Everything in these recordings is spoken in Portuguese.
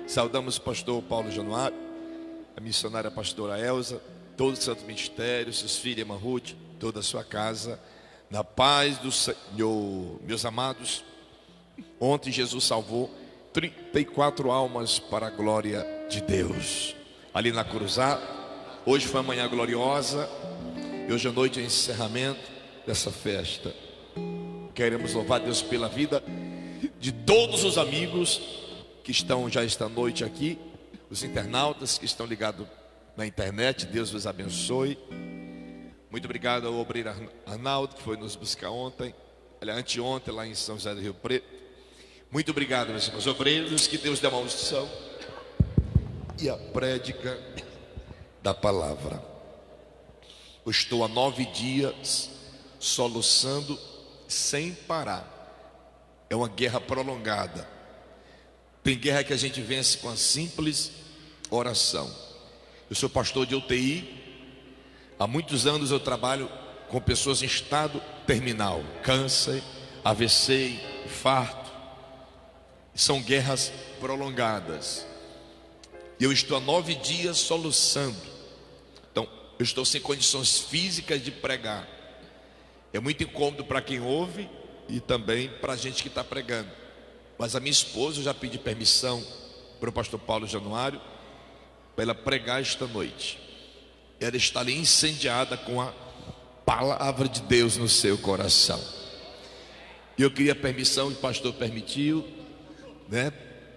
Saudamos o pastor Paulo Januário, a missionária pastora Elza, todo o Santo Ministério, seus filhos, irmã Ruth, toda a sua casa, na paz do Senhor. Meus amados, ontem Jesus salvou 34 almas para a glória de Deus, ali na Cruzada. Hoje foi uma manhã gloriosa, e hoje à noite é o encerramento dessa festa. Queremos louvar Deus pela vida de todos os amigos que estão já esta noite aqui, os internautas que estão ligados na internet. Deus os abençoe. Muito obrigado ao obreiro Arnaldo, que foi nos buscar ontem, anteontem, lá em São José do Rio Preto. Muito obrigado, meus irmãos obreiros, que Deus dê uma unção e a prédica da palavra. Eu estou há 9 dias soluçando sem parar. É uma guerra prolongada. Tem guerra que a gente vence com a simples oração. Eu sou pastor de UTI. Há muitos anos eu trabalho com pessoas em estado terminal, câncer, AVC, infarto. São guerras prolongadas. E eu estou há 9 dias soluçando. Então, eu estou sem condições físicas de pregar. É muito incômodo para quem ouve e também para a gente que está pregando. Mas a minha esposa, eu já pedi permissão para o pastor Paulo Januário para ela pregar esta noite. Ela está ali incendiada com a palavra de Deus no seu coração. E eu queria permissão, o pastor permitiu, né?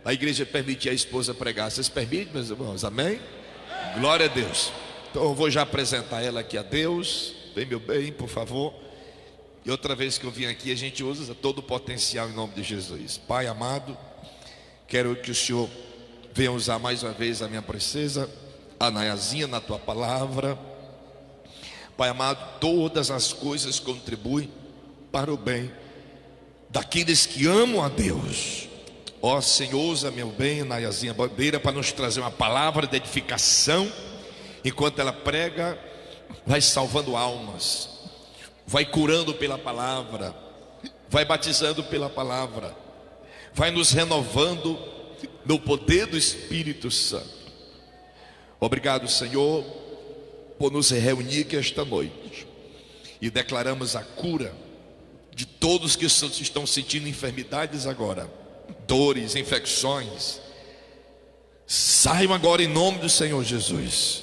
A igreja permitiu a esposa pregar. Vocês permitem, meus irmãos? Amém? Glória a Deus. Então eu vou já apresentar ela aqui a Deus. Vem, meu bem, por favor. E outra vez que eu vim aqui, a gente usa todo o potencial em nome de Jesus. Pai amado, quero que o Senhor venha usar mais uma vez a minha princesa, a Nayazinha, na tua palavra. Pai amado, todas as coisas contribuem para o bem daqueles que amam a Deus. Ó Senhor, usa, meu bem, Nayazinha Bandeira, para nos trazer uma palavra de edificação. Enquanto ela prega, vai salvando almas, vai curando pela palavra, vai batizando pela palavra, vai nos renovando no poder do Espírito Santo. Obrigado, Senhor, por nos reunir aqui esta noite. E declaramos a cura de todos que estão sentindo enfermidades agora, dores, infecções. Saiam agora em nome do Senhor Jesus.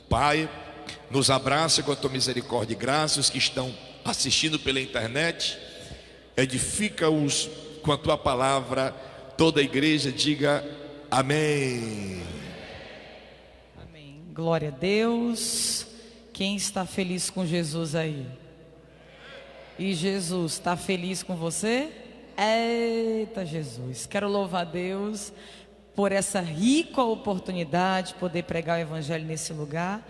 Pai, nos abraça com a tua misericórdia e graça. Os que estão assistindo pela internet, edifica-os com a tua palavra. Toda a igreja diga amém. Amém. Glória a Deus. Quem está feliz com Jesus aí? E Jesus está feliz com você? Eita Jesus, quero louvar a Deus por essa rica oportunidade de poder pregar o evangelho nesse lugar.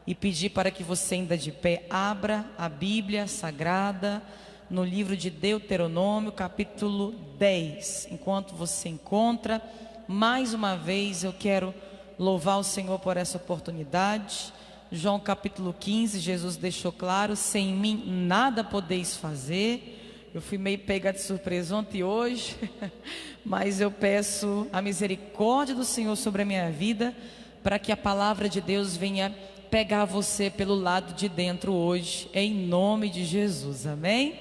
E pedir para que você, ainda de pé, abra a Bíblia Sagrada no livro de Deuteronômio, capítulo 10. Enquanto você encontra, mais uma vez eu quero louvar o Senhor por essa oportunidade. João capítulo 15, Jesus deixou claro: sem mim nada podeis fazer. Eu fui meio pega de surpresa ontem e hoje, mas eu peço a misericórdia do Senhor sobre a minha vida, para que a palavra de Deus venha pegar você pelo lado de dentro hoje, em nome de Jesus, amém?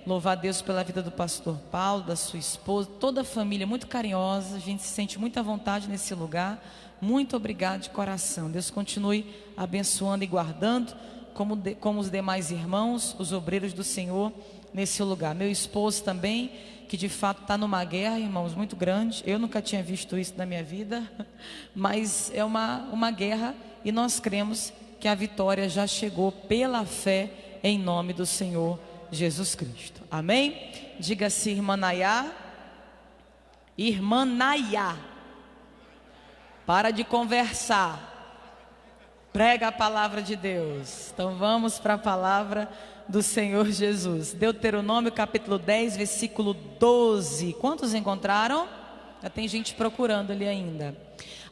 Louvar a Deus pela vida do pastor Paulo, da sua esposa, toda a família muito carinhosa. A gente se sente muito à vontade nesse lugar. Muito obrigado de coração. Deus continue abençoando e guardando, como os demais irmãos, os obreiros do Senhor nesse lugar. Meu esposo também, que de fato está numa guerra, irmãos, muito grande. Eu nunca tinha visto isso na minha vida, mas é uma guerra. E nós cremos que a vitória já chegou pela fé, em nome do Senhor Jesus Cristo. Amém? Diga-se irmã Nayá. Irmã Nayá. Para de conversar. Prega a palavra de Deus. Então vamos para a palavra do Senhor Jesus. Deuteronômio capítulo 10, versículo 12. Quantos encontraram? Já tem gente procurando ali ainda.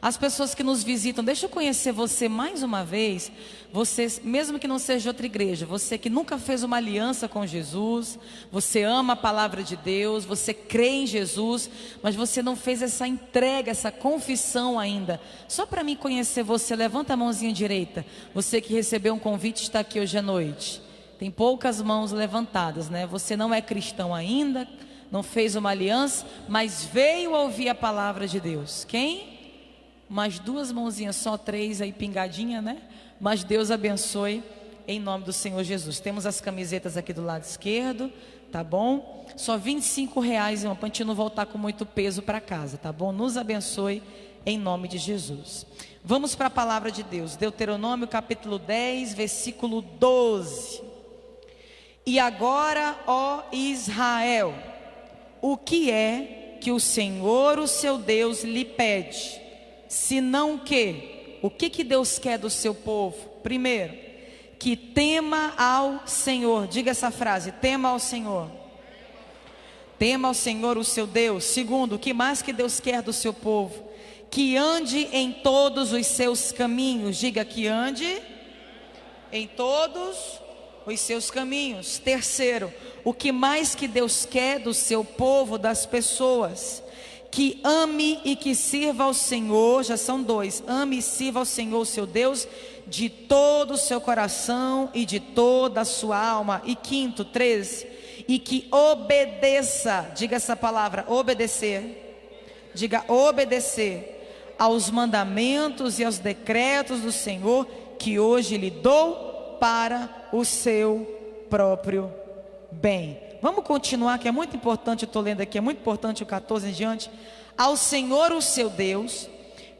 As pessoas que nos visitam, deixa eu conhecer você mais uma vez. Você, mesmo que não seja outra igreja, você que nunca fez uma aliança com Jesus, você ama a palavra de Deus, você crê em Jesus, mas você não fez essa entrega, essa confissão ainda. Só para mim conhecer você, levanta a mãozinha direita. Você que recebeu um convite está aqui hoje à noite. Tem poucas mãos levantadas, né? Você não é cristão ainda, não fez uma aliança, mas veio ouvir a palavra de Deus. Quem? Mais duas mãozinhas, só três aí pingadinha, né? Mas Deus abençoe em nome do Senhor Jesus. Temos as camisetas aqui do lado esquerdo, tá bom? Só R$25, irmão, para a gente não voltar com muito peso para casa, tá bom? Nos abençoe em nome de Jesus. Vamos para a palavra de Deus. Deuteronômio capítulo 10, versículo 12. E agora, ó Israel, o que é que o Senhor, o seu Deus, lhe pede? Senão o que Deus quer do seu povo? Primeiro, que tema ao Senhor. Diga essa frase: tema ao Senhor. Tema ao Senhor, o seu Deus. Segundo, o que mais que Deus quer do seu povo? Que ande em todos os seus caminhos. Diga: que ande em todos os seus caminhos. Terceiro, o que mais que Deus quer do seu povo, das pessoas? Que ame e que sirva ao Senhor. Já são dois: ame e sirva ao Senhor, seu Deus, de todo o seu coração e de toda a sua alma. E quinto, 13, e que obedeça. Diga essa palavra: obedecer. Diga: obedecer aos mandamentos e aos decretos do Senhor, que hoje lhe dou para o seu próprio bem. Vamos continuar, que é muito importante. Eu estou lendo aqui, é muito importante o 14 em diante. Ao Senhor, o seu Deus,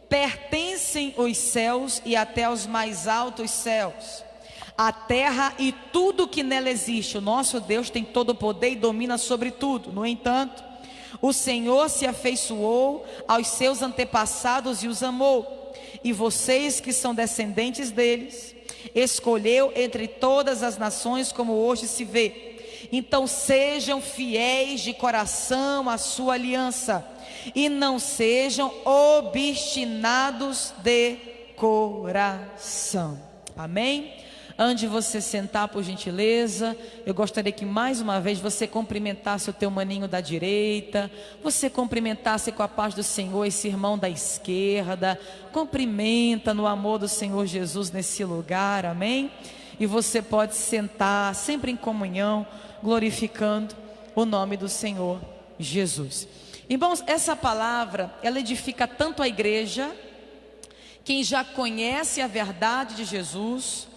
pertencem os céus e até os mais altos céus, a terra e tudo que nela existe. O nosso Deus tem todo o poder e domina sobre tudo. No entanto, o Senhor se afeiçoou aos seus antepassados e os amou, e vocês que são descendentes deles, escolheu entre todas as nações, como hoje se vê. Então sejam fiéis de coração à sua aliança, e não sejam obstinados de coração. Amém? Antes de você sentar, por gentileza, eu gostaria que mais uma vez você cumprimentasse o teu maninho da direita, você cumprimentasse com a paz do Senhor esse irmão da esquerda. Cumprimenta no amor do Senhor Jesus nesse lugar, amém? E você pode sentar sempre em comunhão, glorificando o nome do Senhor Jesus. Irmãos, essa palavra, ela edifica tanto a igreja, quem já conhece a verdade de Jesus,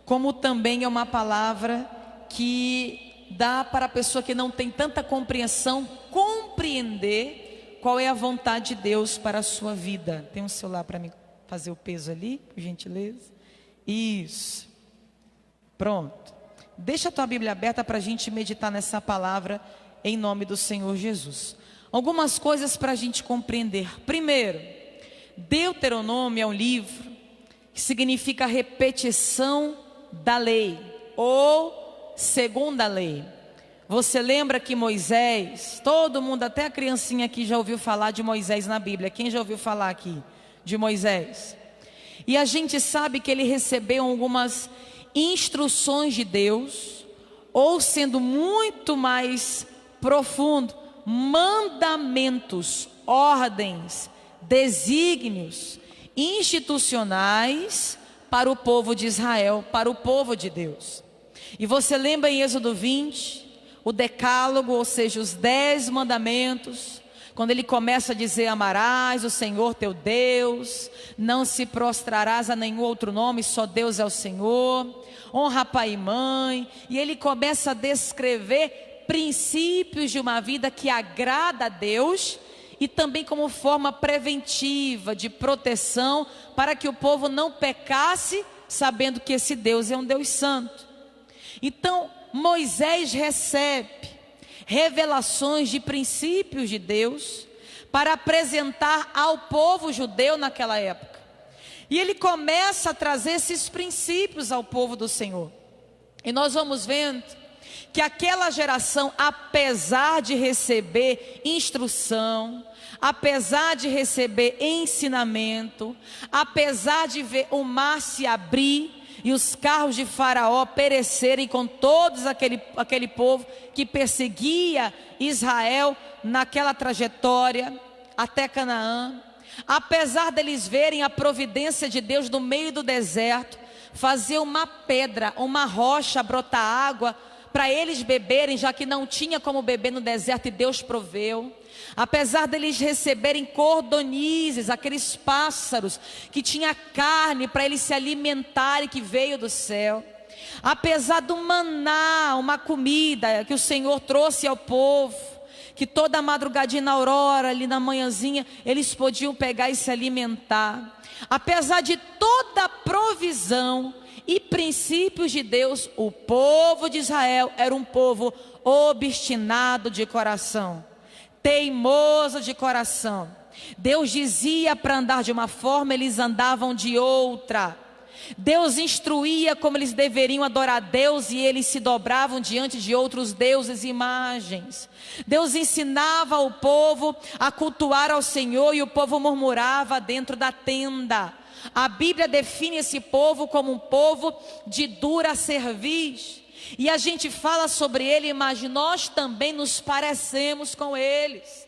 como também é uma palavra que dá para a pessoa que não tem tanta compreensão, compreender qual é a vontade de Deus para a sua vida. Tem um celular para mim fazer o peso ali, por gentileza? Isso. Pronto. Deixa a tua Bíblia aberta para a gente meditar nessa palavra em nome do Senhor Jesus. Algumas coisas para a gente compreender. Primeiro, Deuteronômio é um livro que significa repetição da lei, ou segunda lei. Você lembra que Moisés, todo mundo, até a criancinha aqui já ouviu falar de Moisés na Bíblia. Quem já ouviu falar aqui de Moisés? E a gente sabe que ele recebeu algumas instruções de Deus, ou sendo muito mais profundo, mandamentos, ordens, desígnios institucionais para o povo de Israel, para o povo de Deus. E você lembra em Êxodo 20, o decálogo, ou seja, os 10 mandamentos, quando ele começa a dizer: amarás o Senhor teu Deus, não se prostrarás a nenhum outro nome, só Deus é o Senhor, honra pai e mãe. E ele começa a descrever princípios de uma vida que agrada a Deus, e também como forma preventiva de proteção, para que o povo não pecasse, sabendo que esse Deus é um Deus santo. Então Moisés recebe revelações de princípios de Deus para apresentar ao povo judeu naquela época. E ele começa a trazer esses princípios ao povo do Senhor. E nós vamos vendo que aquela geração, apesar de receber instrução, apesar de receber ensinamento, apesar de ver o mar se abrir e os carros de Faraó perecerem com todos aquele povo que perseguia Israel naquela trajetória até Canaã, apesar deles verem a providência de Deus no meio do deserto, fazer uma pedra, uma rocha brotar água para eles beberem, já que não tinha como beber no deserto e Deus proveu. Apesar deles receberem cordonizes, aqueles pássaros que tinha carne para eles se alimentarem, que veio do céu. Apesar do maná, uma comida que o Senhor trouxe ao povo, que toda madrugadinha na aurora, ali na manhãzinha, eles podiam pegar e se alimentar. Apesar de toda a provisão e princípios de Deus, o povo de Israel era um povo obstinado de coração, teimoso de coração. Deus dizia para andar de uma forma, eles andavam de outra. Deus instruía como eles deveriam adorar a Deus e eles se dobravam diante de outros deuses e imagens. Deus ensinava o povo a cultuar ao Senhor e o povo murmurava dentro da tenda. A Bíblia define esse povo como um povo de dura cerviz. E a gente fala sobre ele, mas nós também nos parecemos com eles.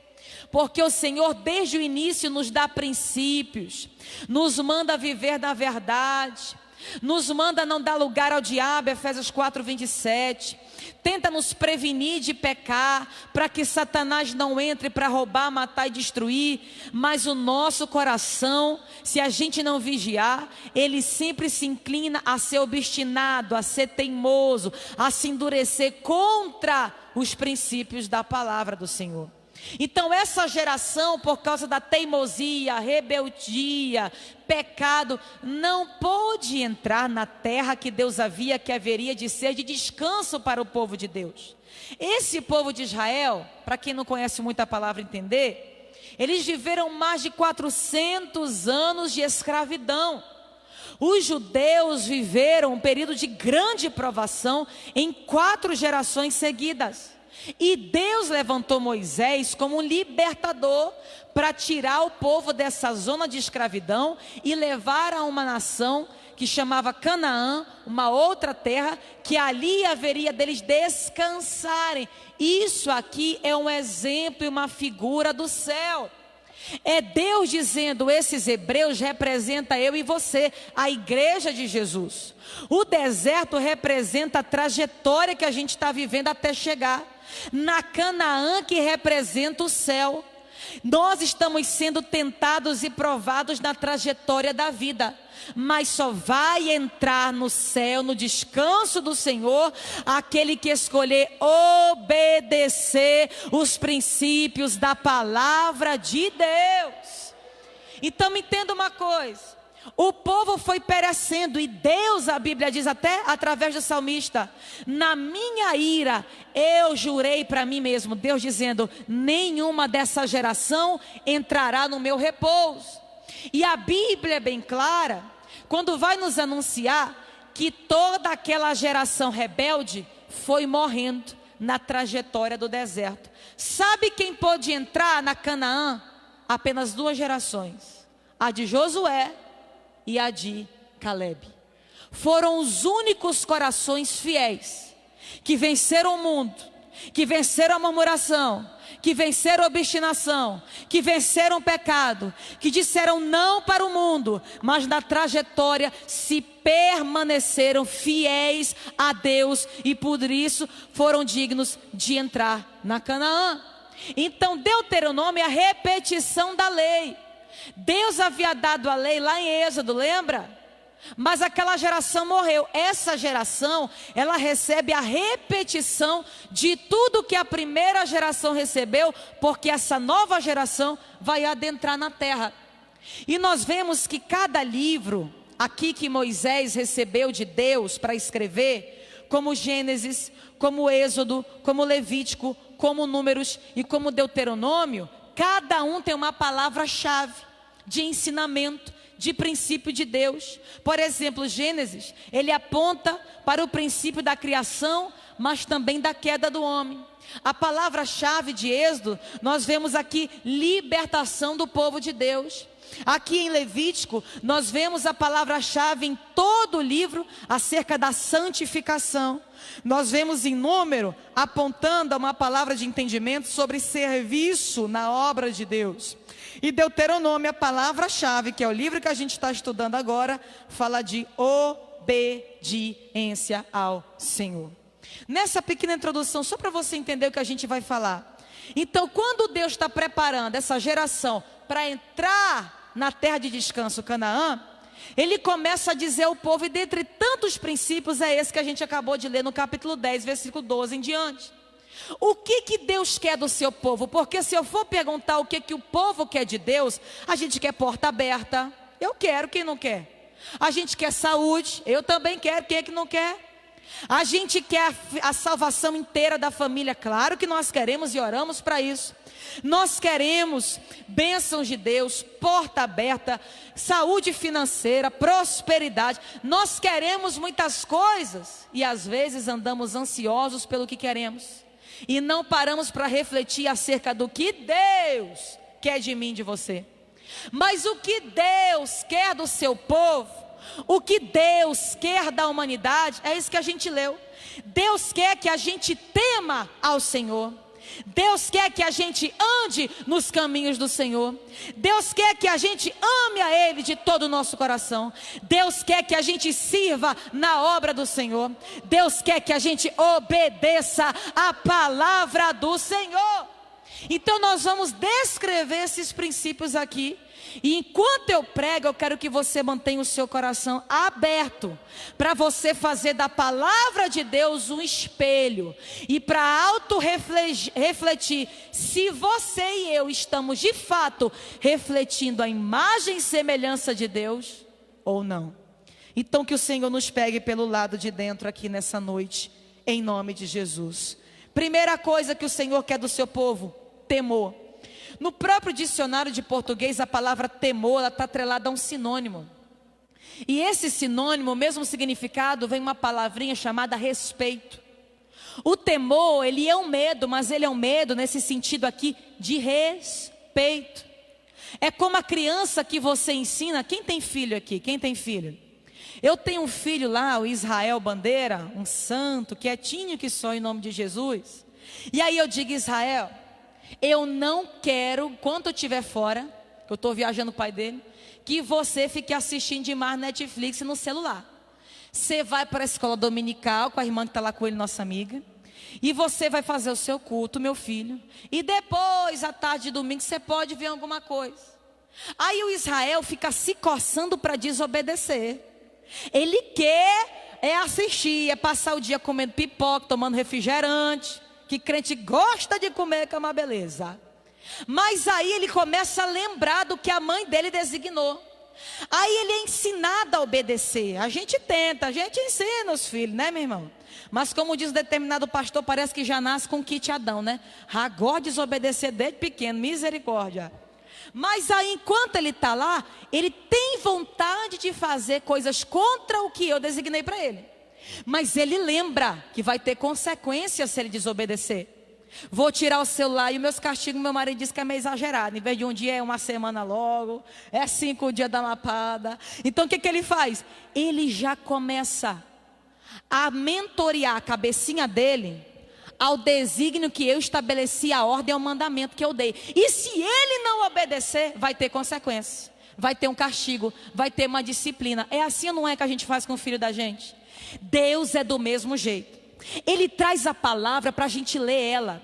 Porque o Senhor desde o início nos dá princípios, nos manda viver na verdade, nos manda não dar lugar ao diabo, Efésios 4:27. Tenta nos prevenir de pecar, para que Satanás não entre para roubar, matar e destruir. Mas o nosso coração, se a gente não vigiar, ele sempre se inclina a ser obstinado, a ser teimoso, a se endurecer contra os princípios da palavra do Senhor. Então essa geração, por causa da teimosia, rebeldia, pecado, não pôde entrar na terra que Deus havia, que haveria de ser de descanso para o povo de Deus. Esse povo de Israel, para quem não conhece muito a palavra entender, eles viveram mais de 400 anos de escravidão. Os judeus viveram um período de grande provação em 4 gerações seguidas. E Deus levantou Moisés como um libertador para tirar o povo dessa zona de escravidão e levar a uma nação que chamava Canaã, uma outra terra, que ali haveria deles descansarem. Isso aqui é um exemplo e uma figura do céu. É Deus dizendo: esses hebreus representam eu e você, a igreja de Jesus. O deserto representa a trajetória que a gente está vivendo até chegar na Canaã, que representa o céu. Nós estamos sendo tentados e provados na trajetória da vida, mas só vai entrar no céu, no descanso do Senhor, aquele que escolher obedecer os princípios da palavra de Deus. Então entenda uma coisa: o povo foi perecendo e Deus, a Bíblia diz até através do salmista, na minha ira eu jurei para mim mesmo, Deus dizendo, nenhuma dessa geração entrará no meu repouso. E a Bíblia é bem clara quando vai nos anunciar que toda aquela geração rebelde foi morrendo na trajetória do deserto. Sabe quem pôde entrar na Canaã? Apenas 2 gerações, a de Josué e a de Calebe. Foram os únicos corações fiéis que venceram o mundo, que venceram a murmuração, que venceram a obstinação, que venceram o pecado, que disseram não para o mundo, mas na trajetória se permaneceram fiéis a Deus e por isso foram dignos de entrar na Canaã. Então Deuteronômio é a repetição da lei. Deus havia dado a lei lá em Êxodo, lembra? Mas aquela geração morreu. Essa geração, ela recebe a repetição de tudo que a primeira geração recebeu, porque essa nova geração vai adentrar na terra. E nós vemos que cada livro aqui que Moisés recebeu de Deus para escrever, como Gênesis, como Êxodo, como Levítico, como Números e como Deuteronômio, cada um tem uma palavra-chave de ensinamento, de princípio de Deus. Por exemplo, Gênesis, ele aponta para o princípio da criação, mas também da queda do homem. a palavra-chave de Êxodo, nós vemos aqui libertação do povo de Deus. Aqui em Levítico, nós vemos a palavra-chave em todo o livro acerca da santificação. Nós vemos em Número apontando a uma palavra de entendimento sobre serviço na obra de Deus. E Deuteronômio, a palavra-chave, que é o livro que a gente está estudando agora, fala de obediência ao Senhor. Nessa pequena introdução, só para você entender o que a gente vai falar. Então, quando Deus está preparando essa geração para entrar na terra de descanso, Canaã, Ele começa a dizer ao povo, e dentre tantos princípios é esse que a gente acabou de ler no capítulo 10, versículo 12 em diante. O que Deus quer do seu povo? Porque se eu for perguntar o que o povo quer de Deus, a gente quer porta aberta. Eu quero, quem não quer? A gente quer saúde, eu também quero, quem é que não quer? A gente quer a salvação inteira da família, claro que nós queremos e oramos para isso. Nós queremos bênçãos de Deus, porta aberta, saúde financeira, prosperidade. Nós queremos muitas coisas e às vezes andamos ansiosos pelo que queremos e não paramos para refletir acerca do que Deus quer de mim, de você. Mas o que Deus quer do seu povo, o que Deus quer da humanidade, é isso que a gente leu. Deus quer que a gente tema ao Senhor. Deus quer que a gente ande nos caminhos do Senhor. Deus quer que a gente ame a Ele de todo o nosso coração. Deus quer que a gente sirva na obra do Senhor. Deus quer que a gente obedeça a palavra do Senhor. Então nós vamos descrever esses princípios aqui. E enquanto eu prego, eu quero que você mantenha o seu coração aberto para você fazer da palavra de Deus um espelho e para auto-refletir se você e eu estamos de fato refletindo a imagem e semelhança de Deus ou não. Então que o Senhor nos pegue pelo lado de dentro aqui nessa noite, em nome de Jesus. Primeira coisa que o Senhor quer do seu povo: temor. No próprio dicionário de português, a palavra temor está atrelada a um sinônimo. E esse sinônimo, o mesmo significado, vem uma palavrinha chamada respeito. O temor, ele é um medo, mas ele é um medo nesse sentido aqui de respeito. É como a criança que você ensina. Quem tem filho aqui? Quem tem filho? Eu tenho um filho lá, o Israel Bandeira, um santo, quietinho que só, em nome de Jesus. E aí eu digo: Israel, eu não quero, quando eu estiver fora, que eu estou viajando com o pai dele, que você fique assistindo demais Netflix no celular. Você vai para a escola dominical com a irmã que está lá com ele, nossa amiga, e você vai fazer o seu culto, meu filho, e depois, à tarde de domingo, você pode ver alguma coisa. Aí o Israel fica se coçando para desobedecer. Ele quer assistir, passar o dia comendo pipoca, tomando refrigerante, que crente gosta de comer, que é uma beleza. Mas aí ele começa a lembrar do que a mãe dele designou. Aí ele é ensinado a obedecer. A gente tenta, a gente ensina os filhos, né, meu irmão? Mas como diz um determinado pastor, parece que já nasce com kit Adão, né? Agora desobedecer desde pequeno, misericórdia. Mas aí enquanto ele está lá, ele tem vontade de fazer coisas contra o que eu designei para ele. Mas ele lembra que vai ter consequências se ele desobedecer. Vou tirar o celular e meus castigos, meu marido diz que é meio exagerado. Em vez de um dia é uma semana logo, é 5 dias da lapada. Então o que ele faz? Ele já começa a mentorear a cabecinha dele ao desígnio que eu estabeleci, a ordem ao mandamento que eu dei. E se ele não obedecer, vai ter consequências. Vai ter um castigo, vai ter uma disciplina. É assim ou não é que a gente faz com o filho da gente? Deus é do mesmo jeito. Ele traz a palavra para a gente ler ela,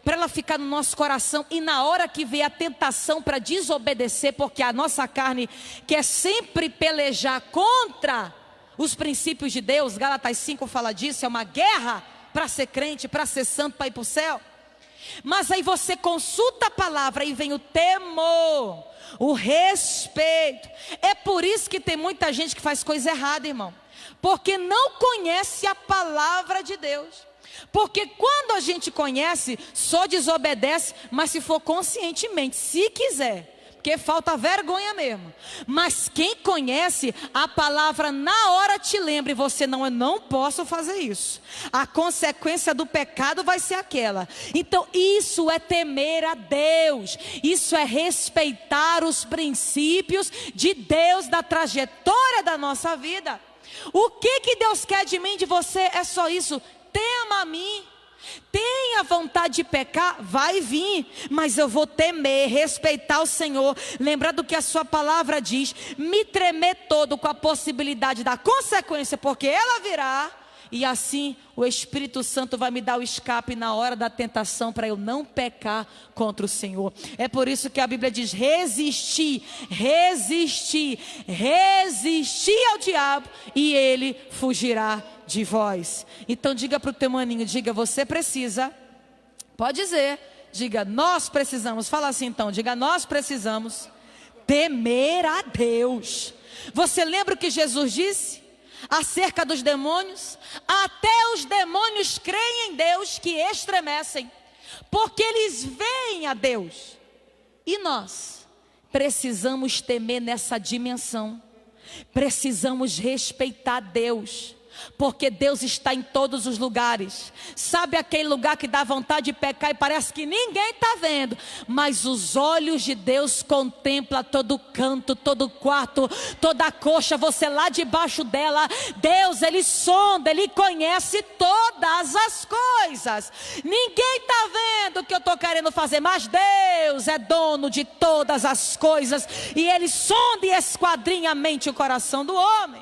para ela ficar no nosso coração. E na hora que vem a tentação para desobedecer, porque a nossa carne quer sempre pelejar contra os princípios de Deus. Gálatas 5 fala disso, é uma guerra para ser crente, para ser santo, para ir para o céu. Mas aí você consulta a palavra e vem o temor, o respeito. É por isso que tem muita gente que faz coisa errada, irmão, porque não conhece a palavra de Deus. Porque quando a gente conhece, só desobedece, mas se for conscientemente, se quiser. porque falta vergonha mesmo. Mas quem conhece, a palavra na hora te lembra, e você não, eu não posso fazer isso. A consequência do pecado vai ser aquela. Então isso é temer a Deus, isso é respeitar os princípios de Deus, da trajetória da nossa vida. O que Deus quer de mim, de você, é só isso: tema a mim. Tenha vontade de pecar, vai vir, mas eu vou temer, respeitar o Senhor. Lembrar do que a sua palavra diz, me tremer todo com a possibilidade da consequência, porque ela virá. E assim o Espírito Santo vai me dar o escape na hora da tentação, para eu não pecar contra o Senhor. É por isso que a Bíblia diz: resistir, resistir, resistir ao diabo, e ele fugirá de vós. Então diga para o teu maninho, diga: você precisa. Pode dizer, diga: nós precisamos. Fala assim então, diga: nós precisamos temer a Deus. Você lembra o que Jesus disse acerca dos demônios? Até os demônios creem em Deus que estremecem, porque eles veem a Deus. E nós precisamos temer nessa dimensão, precisamos respeitar Deus, porque Deus está em todos os lugares. Sabe aquele lugar que dá vontade de pecar e parece que ninguém está vendo, mas os olhos de Deus contemplam todo canto, todo quarto, toda coxa, você lá debaixo dela. Deus, Ele sonda, Ele conhece todas as coisas. Ninguém está vendo o que eu estou querendo fazer, mas Deus é dono de todas as coisas, e Ele sonda e esquadrinha a mente e o coração do homem.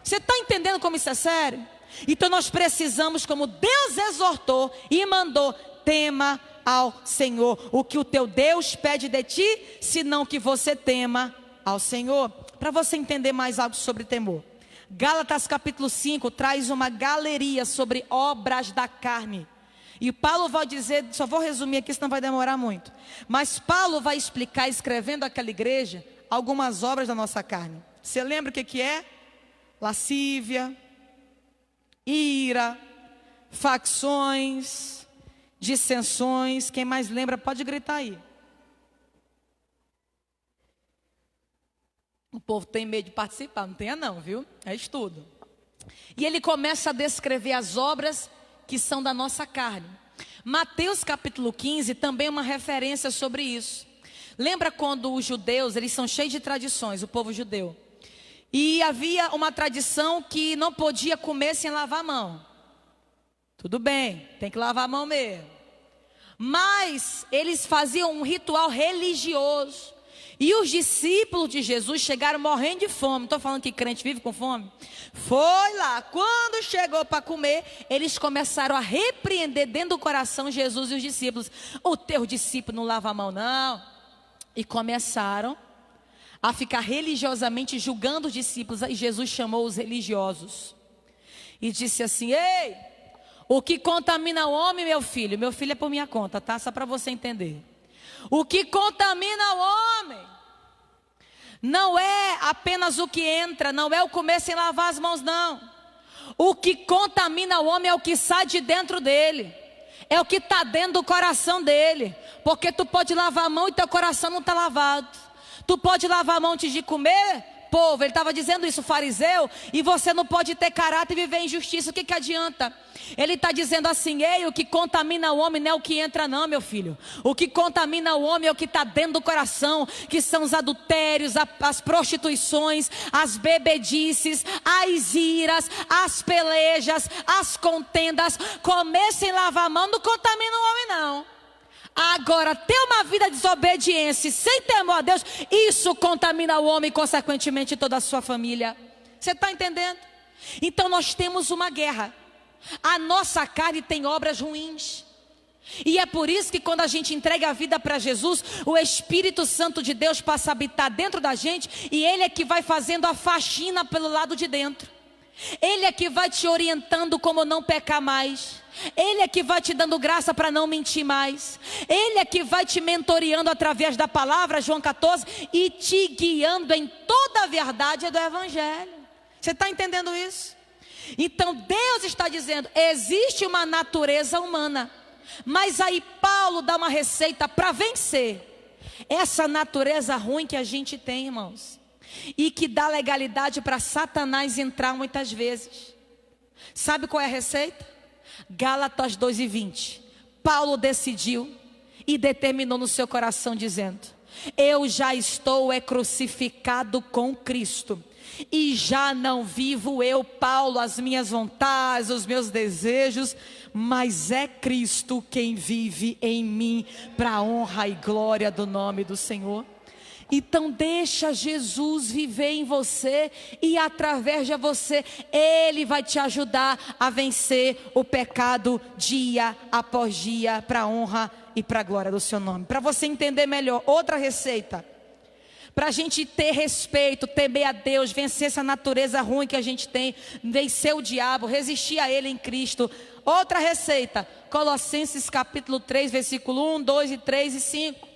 Você está entendendo como isso é sério? Então nós precisamos, como Deus exortou e mandou, tema ao Senhor. O que o teu Deus pede de ti, senão que você tema ao Senhor. Para você entender mais algo sobre temor, Gálatas capítulo 5 traz uma galeria sobre obras da carne. E Paulo vai dizer, só vou resumir aqui, senão vai demorar muito. Mas Paulo vai explicar, escrevendo àquela igreja, algumas obras da nossa carne. Você lembra o que é? Lascívia, ira, facções, dissensões. Quem mais lembra pode gritar aí. O povo tem medo de participar, não tenha não, viu? É estudo. E ele começa a descrever as obras que são da nossa carne. Mateus capítulo 15 também é uma referência sobre isso. Lembra quando os judeus, eles são cheios de tradições, o povo judeu. E havia uma tradição que não podia comer sem lavar a mão. Tudo bem, tem que lavar a mão mesmo. Mas eles faziam um ritual religioso. E os discípulos de Jesus chegaram morrendo de fome. Não estou falando que crente vive com fome. Foi lá, quando chegou para comer, eles começaram a repreender dentro do coração Jesus e os discípulos. O teu discípulo não lava a mão não. E começaram a ficar religiosamente julgando os discípulos. Aí Jesus chamou os religiosos e disse assim: ei, o que contamina o homem, meu filho é por minha conta, tá? Só para você entender. O que contamina o homem não é apenas o que entra, não é o comer sem lavar as mãos, não. O que contamina o homem é o que sai de dentro dele, é o que está dentro do coração dele. Porque tu pode lavar a mão e teu coração não está lavado. Tu pode lavar a mão antes de comer, povo, ele estava dizendo isso, fariseu, e você não pode ter caráter e viver em justiça. O que adianta? Ele está dizendo assim: ei, o que contamina o homem não é o que entra não, meu filho. O que contamina o homem é o que está dentro do coração, que são os adultérios, as prostituições, as bebedices, as iras, as pelejas, as contendas. Comer sem lavar a mão não contamina o homem não. Agora, ter uma vida de desobediência sem temor a Deus, isso contamina o homem e consequentemente toda a sua família. Você está entendendo? Então nós temos uma guerra. A nossa carne tem obras ruins. E é por isso que quando a gente entrega a vida para Jesus, o Espírito Santo de Deus passa a habitar dentro da gente, e Ele é que vai fazendo a faxina pelo lado de dentro. Ele é que vai te orientando como não pecar mais. Ele é que vai te dando graça para não mentir mais. Ele é que vai te mentoreando através da palavra, João 14, e te guiando em toda a verdade do Evangelho. Você está entendendo isso? Então Deus está dizendo, existe uma natureza humana, mas aí Paulo dá uma receita para vencer. essa natureza ruim que a gente tem, irmãos, e que dá legalidade para Satanás entrar muitas vezes. Sabe qual é a receita? Gálatas 2:20. Paulo decidiu e determinou no seu coração dizendo: eu já estou crucificado com Cristo, e já não vivo eu, Paulo, as minhas vontades, os meus desejos, mas é Cristo quem vive em mim, para a honra e glória do nome do Senhor. Então deixa Jesus viver em você, e através de você, Ele vai te ajudar a vencer o pecado dia após dia, para a honra e para a glória do seu nome. Para você entender melhor, outra receita, para a gente ter respeito, temer a Deus, vencer essa natureza ruim que a gente tem, vencer o diabo, resistir a Ele em Cristo. Outra receita, Colossenses capítulo 3, versículo 1, 2, 3 e 5.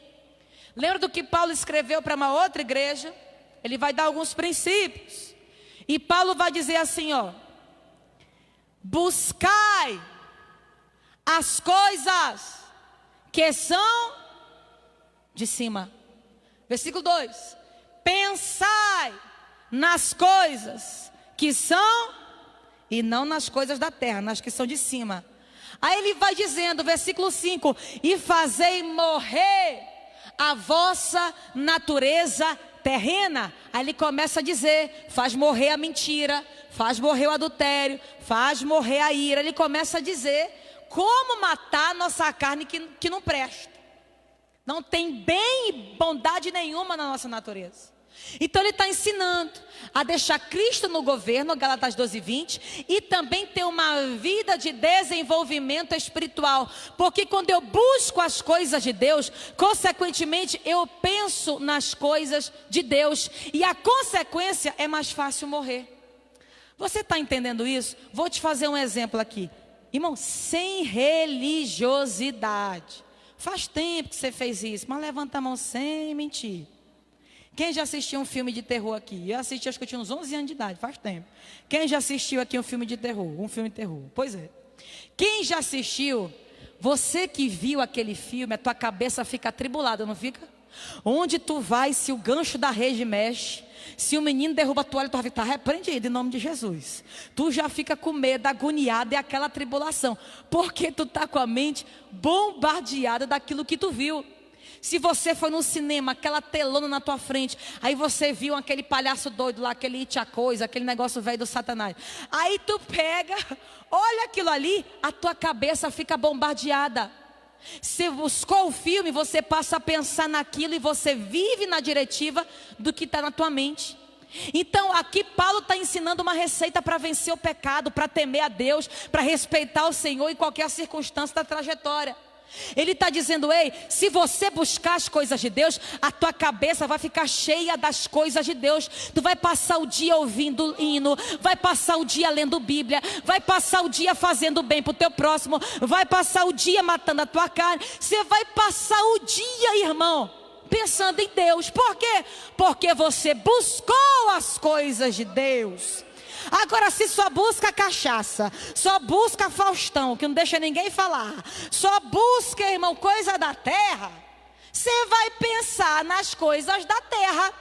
Lembra do que Paulo escreveu para uma outra igreja? Ele vai dar alguns princípios. E Paulo vai dizer assim, ó: buscai as coisas que são de cima. Versículo 2: pensai nas coisas que são, e não nas coisas da terra, nas que são de cima. Aí ele vai dizendo, versículo 5: e fazei morrer a vossa natureza terrena. Aí ele começa a dizer: faz morrer a mentira, faz morrer o adultério, faz morrer a ira. Ele começa a dizer como matar a nossa carne que não presta. Não tem bem e bondade nenhuma na nossa natureza. Então ele está ensinando a deixar Cristo no governo, Gálatas 2:20, e também ter uma vida de desenvolvimento espiritual, porque quando eu busco as coisas de Deus, consequentemente eu penso nas coisas de Deus, e a consequência é mais fácil morrer. Você está entendendo isso? Vou te fazer um exemplo aqui, irmão, sem religiosidade. Faz tempo que você fez isso, mas levanta a mão sem mentir. Quem já assistiu um filme de terror aqui? Eu assisti, acho que eu tinha uns 11 anos de idade, faz tempo. Quem já assistiu aqui um filme de terror? Um filme de terror, pois é. Quem já assistiu, você que viu aquele filme, a tua cabeça fica atribulada, não fica? Onde tu vai, se o gancho da rede mexe, se o menino derruba a toalha, tu vai ficar repreendido em nome de Jesus. Tu já fica com medo, agoniado, é aquela tribulação, porque tu está com a mente bombardeada daquilo que tu viu. Se você foi no cinema, aquela telona na tua frente, aí você viu aquele palhaço doido lá, aquele it a coisa, aquele negócio velho do Satanás. Aí tu pega, olha aquilo ali, a tua cabeça fica bombardeada. Se buscou o filme, você passa a pensar naquilo e você vive na diretiva do que está na tua mente. Então aqui Paulo está ensinando uma receita para vencer o pecado, para temer a Deus, para respeitar o Senhor em qualquer circunstância da trajetória. Ele está dizendo: ei, se você buscar as coisas de Deus, a tua cabeça vai ficar cheia das coisas de Deus. Tu vai passar o dia ouvindo hino, vai passar o dia lendo Bíblia, vai passar o dia fazendo bem para o teu próximo, vai passar o dia matando a tua carne. Você vai passar o dia, irmão, pensando em Deus. Por quê? Porque você buscou as coisas de Deus. Agora, se só busca cachaça, só busca Faustão, que não deixa ninguém falar, só busca, irmão, coisa da terra, você vai pensar nas coisas da terra.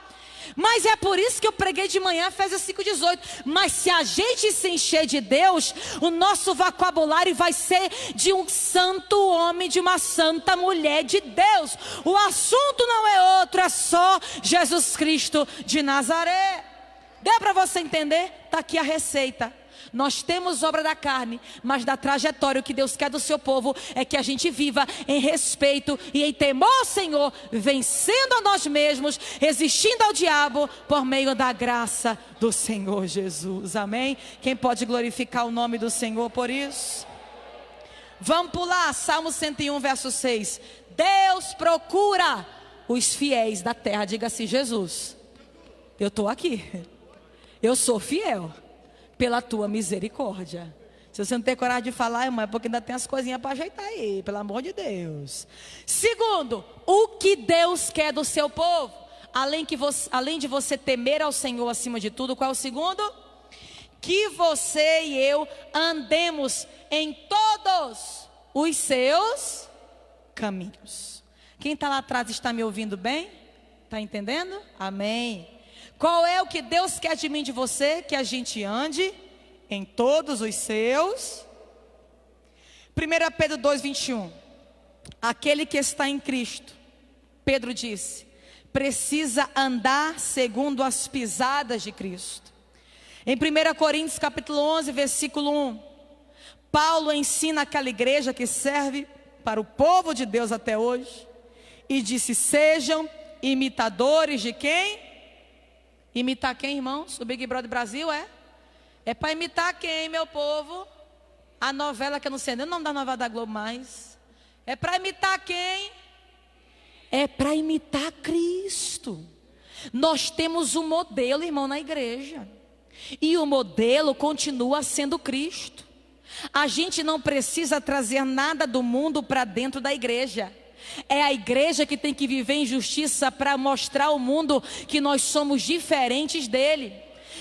Mas é por isso que eu preguei de manhã, Efésios 5:18. Mas se a gente se encher de Deus, o nosso vocabulário vai ser de um santo homem, de uma santa mulher de Deus. O assunto não é outro, é só Jesus Cristo de Nazaré. Deu para você entender? Está aqui a receita. Nós temos obra da carne, mas da trajetória, o que Deus quer do seu povo é que a gente viva em respeito e em temor ao Senhor, vencendo a nós mesmos, resistindo ao diabo, por meio da graça do Senhor Jesus. Amém? Quem pode glorificar o nome do Senhor por isso? Vamos pular, Salmo 101, verso 6. Deus procura os fiéis da terra. Diga assim: Jesus, eu estou aqui. Eu sou fiel pela tua misericórdia. Se você não tem coragem de falar, irmão, é porque ainda tem as coisinhas para ajeitar aí, pelo amor de Deus. Segundo, o que Deus quer do seu povo, além de você temer ao Senhor acima de tudo, qual é o segundo? Que você e eu andemos em todos os seus caminhos. Quem está lá atrás está me ouvindo bem? Está entendendo? Amém. Qual é o que Deus quer de mim e de você? Que a gente ande em todos os seus. 1 Pedro 2:21. Aquele que está em Cristo, Pedro disse, precisa andar segundo as pisadas de Cristo. Em 1 Coríntios capítulo 11, versículo 1, Paulo ensina aquela igreja que serve para o povo de Deus até hoje, e disse, sejam imitadores de quem? Imitar quem, irmãos? O Big Brother Brasil é para imitar quem, meu povo? A novela que eu não sei nem o nome da novela da Globo mais. É para imitar quem? É para imitar Cristo. Nós temos um modelo, irmão, na igreja. E o modelo continua sendo Cristo. A gente não precisa trazer nada do mundo para dentro da igreja. É a igreja que tem que viver em justiça para mostrar ao mundo que nós somos diferentes dele.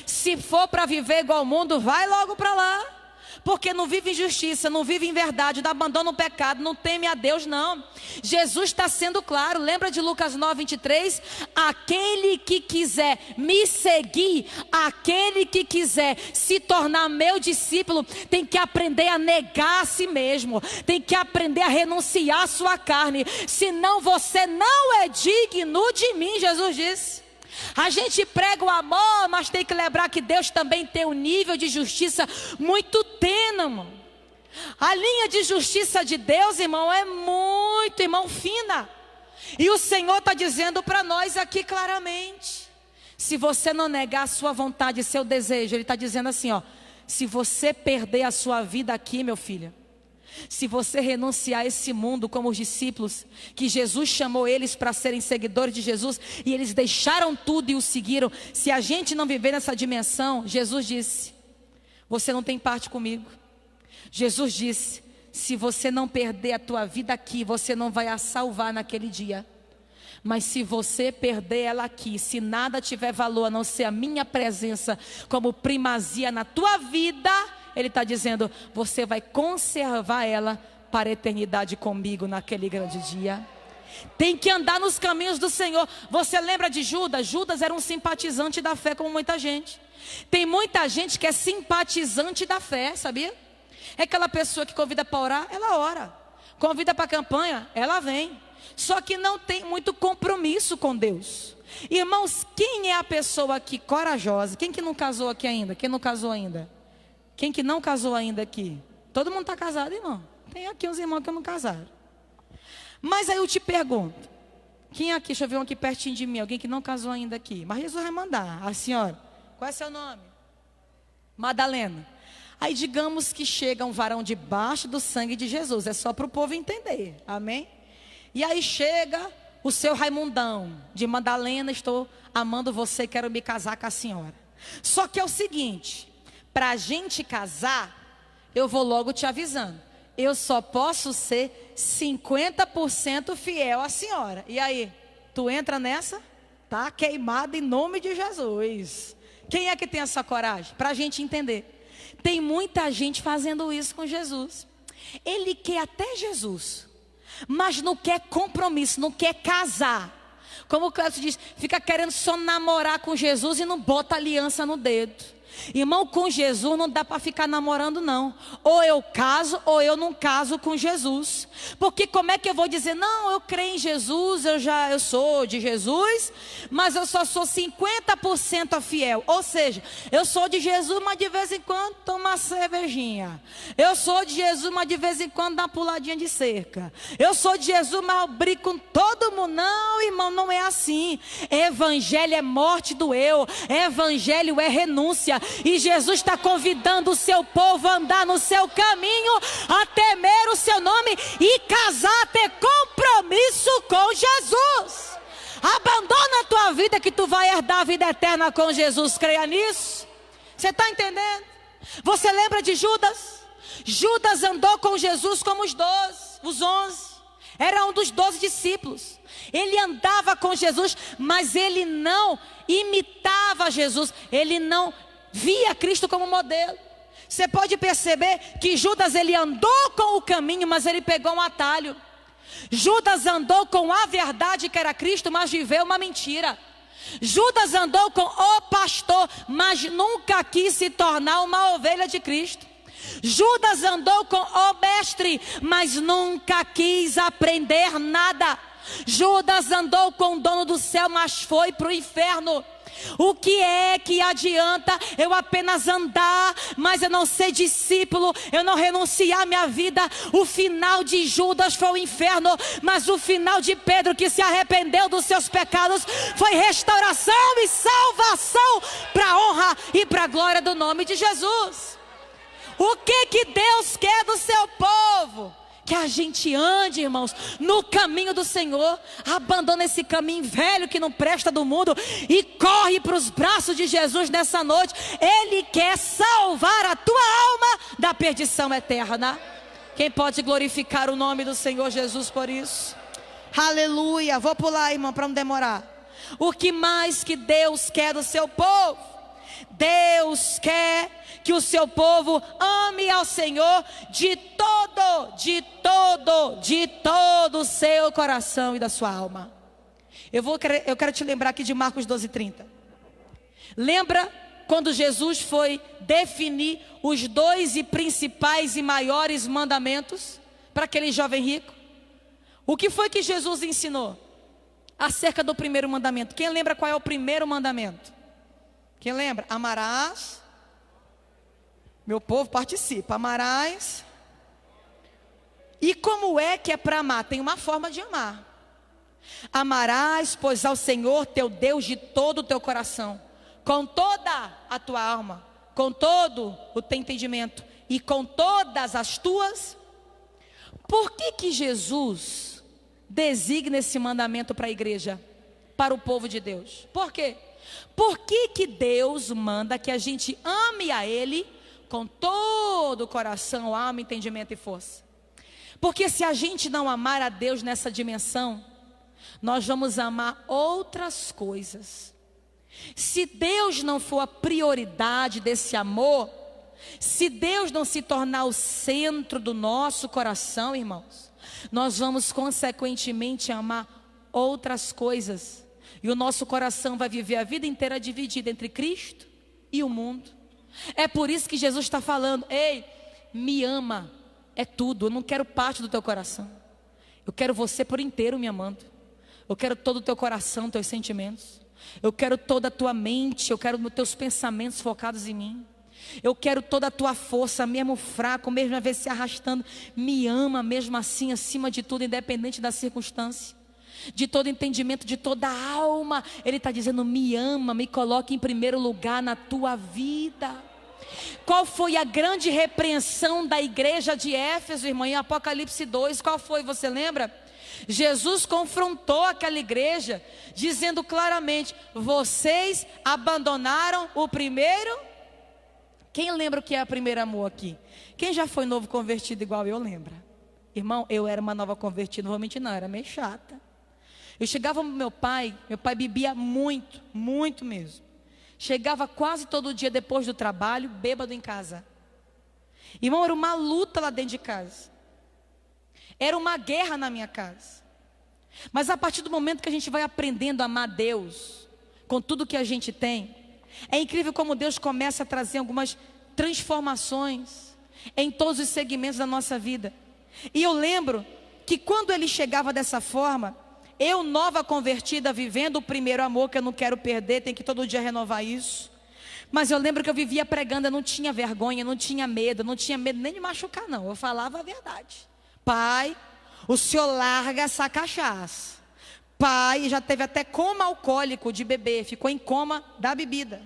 Se for para viver igual ao mundo, vai logo para lá. Porque não vive em justiça, não vive em verdade, não abandona o pecado, não teme a Deus, não. Jesus está sendo claro. Lembra de Lucas 9:23? Aquele que quiser me seguir, aquele que quiser se tornar meu discípulo, tem que aprender a negar a si mesmo, tem que aprender a renunciar à sua carne, senão você não é digno de mim, Jesus disse. A gente prega o amor, mas tem que lembrar que Deus também tem um nível de justiça muito tênue. A linha de justiça de Deus, irmão, é muito, irmão, fina. E o Senhor está dizendo para nós aqui claramente, se você não negar a sua vontade, seu desejo, Ele está dizendo assim, ó, se você perder a sua vida aqui, meu filho, se você renunciar a esse mundo como os discípulos, que Jesus chamou eles para serem seguidores de Jesus, e eles deixaram tudo e o seguiram, se a gente não viver nessa dimensão, Jesus disse, você não tem parte comigo. Jesus disse, se você não perder a tua vida aqui, você não vai a salvar naquele dia. Mas se você perder ela aqui, se nada tiver valor a não ser a minha presença como primazia na tua vida, Ele está dizendo, você vai conservar ela para a eternidade comigo naquele grande dia. Tem que andar nos caminhos do Senhor. Você lembra de Judas? Judas era um simpatizante da fé como muita gente. Tem muita gente que é simpatizante da fé, sabia? É aquela pessoa que convida para orar, ela ora. Convida para a campanha, ela vem. Só que não tem muito compromisso com Deus. Irmãos, quem é a pessoa aqui corajosa? Quem que não casou aqui ainda? Quem não casou ainda? Quem que não casou ainda aqui? Todo mundo está casado, irmão. Tem aqui uns irmãos que não casaram. Mas aí eu te pergunto, quem aqui, deixa eu ver um aqui pertinho de mim, alguém que não casou ainda aqui. Mas Jesus vai mandar, a senhora, qual é seu nome? Madalena. Aí digamos que chega um varão debaixo do sangue de Jesus, é só para o povo entender, amém? E aí chega o seu Raimundão, de Madalena, estou amando você, quero me casar com a senhora. Só que é o seguinte, para a gente casar, eu vou logo te avisando, eu só posso ser 50% fiel à senhora. E aí, tu entra nessa? Tá queimado em nome de Jesus. Quem é que tem essa coragem? Para a gente entender. Tem muita gente fazendo isso com Jesus. Ele quer até Jesus, mas não quer compromisso, não quer casar. Como o Clécio diz, fica querendo só namorar com Jesus e não bota aliança no dedo. Irmão, com Jesus não dá para ficar namorando não. Ou eu caso ou eu não caso com Jesus. Porque como é que eu vou dizer, não, eu creio em Jesus, eu sou de Jesus, mas eu só sou 50% fiel. Ou seja, eu sou de Jesus, mas de vez em quando tomo uma cervejinha. Eu sou de Jesus, mas de vez em quando dá uma puladinha de cerca. Eu sou de Jesus, mas eu brigo com todo mundo. Não, irmão, não é assim. Evangelho é morte do eu. Evangelho é renúncia. E Jesus está convidando o seu povo a andar no seu caminho, a temer o seu nome e casar, a ter compromisso com Jesus. Abandona a tua vida que tu vai herdar a vida eterna com Jesus, creia nisso. Você está entendendo? Você lembra de Judas? Judas andou com Jesus como os 11. Era um dos 12 discípulos. Ele andava com Jesus, mas ele não imitava Jesus. Ele não via Cristo como modelo. Você pode perceber que Judas, ele andou com o caminho, mas ele pegou um atalho. Judas andou com a verdade que era Cristo, mas viveu uma mentira. Judas andou com o pastor, mas nunca quis se tornar uma ovelha de Cristo. Judas andou com o mestre, mas nunca quis aprender nada. Judas andou com o dono do céu, mas foi para o inferno. O que é que adianta eu apenas andar, mas eu não ser discípulo, eu não renunciar minha vida? O final de Judas foi o inferno, mas o final de Pedro, que se arrependeu dos seus pecados, foi restauração e salvação para a honra e para a glória do nome de Jesus. O que Deus quer do seu povo? Que a gente ande, irmãos, no caminho do Senhor. Abandona esse caminho velho que não presta do mundo e corre para os braços de Jesus nessa noite. Ele quer salvar a tua alma da perdição eterna. Quem pode glorificar o nome do Senhor Jesus por isso? Aleluia. Vou pular, irmão, para não demorar. O que mais que Deus quer do seu povo? Deus quer que o seu povo ame ao Senhor de todo o seu coração e da sua alma. Eu quero te lembrar aqui de Marcos 12:30. Lembra quando Jesus foi definir os 2 principais e maiores mandamentos para aquele jovem rico? O que foi que Jesus ensinou acerca do primeiro mandamento? Quem lembra qual é o primeiro mandamento? Quem lembra? Amarás. Meu povo participa. Amarás. E como é que é para amar? Tem uma forma de amar. Amarás, pois, ao Senhor teu Deus de todo o teu coração, com toda a tua alma, com todo o teu entendimento e com todas as tuas. Por que Jesus designa esse mandamento para a igreja, para o povo de Deus? Por quê? Por que Deus manda que a gente ame a Ele com todo o coração, alma, entendimento e força? Porque se a gente não amar a Deus nessa dimensão, nós vamos amar outras coisas. Se Deus não for a prioridade desse amor, se Deus não se tornar o centro do nosso coração, irmãos, nós vamos consequentemente amar outras coisas. E o nosso coração vai viver a vida inteira dividida entre Cristo e o mundo. É por isso que Jesus está falando: ei, me ama, é tudo. Eu não quero parte do teu coração. Eu quero você por inteiro me amando. Eu quero todo o teu coração, teus sentimentos. Eu quero toda a tua mente. Eu quero os teus pensamentos focados em mim. Eu quero toda a tua força, mesmo fraco, mesmo a ver se arrastando. Me ama mesmo assim, acima de tudo, independente da circunstância, de todo entendimento, de toda a alma. Ele está dizendo: me ama, me coloque em primeiro lugar na tua vida. Qual foi a grande repreensão da igreja de Éfeso, irmã, em Apocalipse 2? Qual foi, você lembra? Jesus confrontou aquela igreja, dizendo claramente: vocês abandonaram o primeiro. Quem lembra o que é o primeiro amor aqui? Quem já foi novo convertido igual eu lembra? Irmão, eu era uma nova convertida, não vou mentir não, era meio chata. Eu chegava pro meu pai bebia muito, muito mesmo. Chegava quase todo dia depois do trabalho, bêbado em casa. Irmão, era uma luta lá dentro de casa. Era uma guerra na minha casa. Mas a partir do momento que a gente vai aprendendo a amar Deus, com tudo que a gente tem, é incrível como Deus começa a trazer algumas transformações em todos os segmentos da nossa vida. E eu lembro que quando Ele chegava dessa forma, eu, nova convertida, vivendo o primeiro amor que eu não quero perder, tem que todo dia renovar isso. Mas eu lembro que eu vivia pregando, eu não tinha vergonha, não tinha medo nem de machucar não, eu falava a verdade. Pai, o Senhor larga essa cachaça. Pai, já teve até coma alcoólico de beber, ficou em coma da bebida.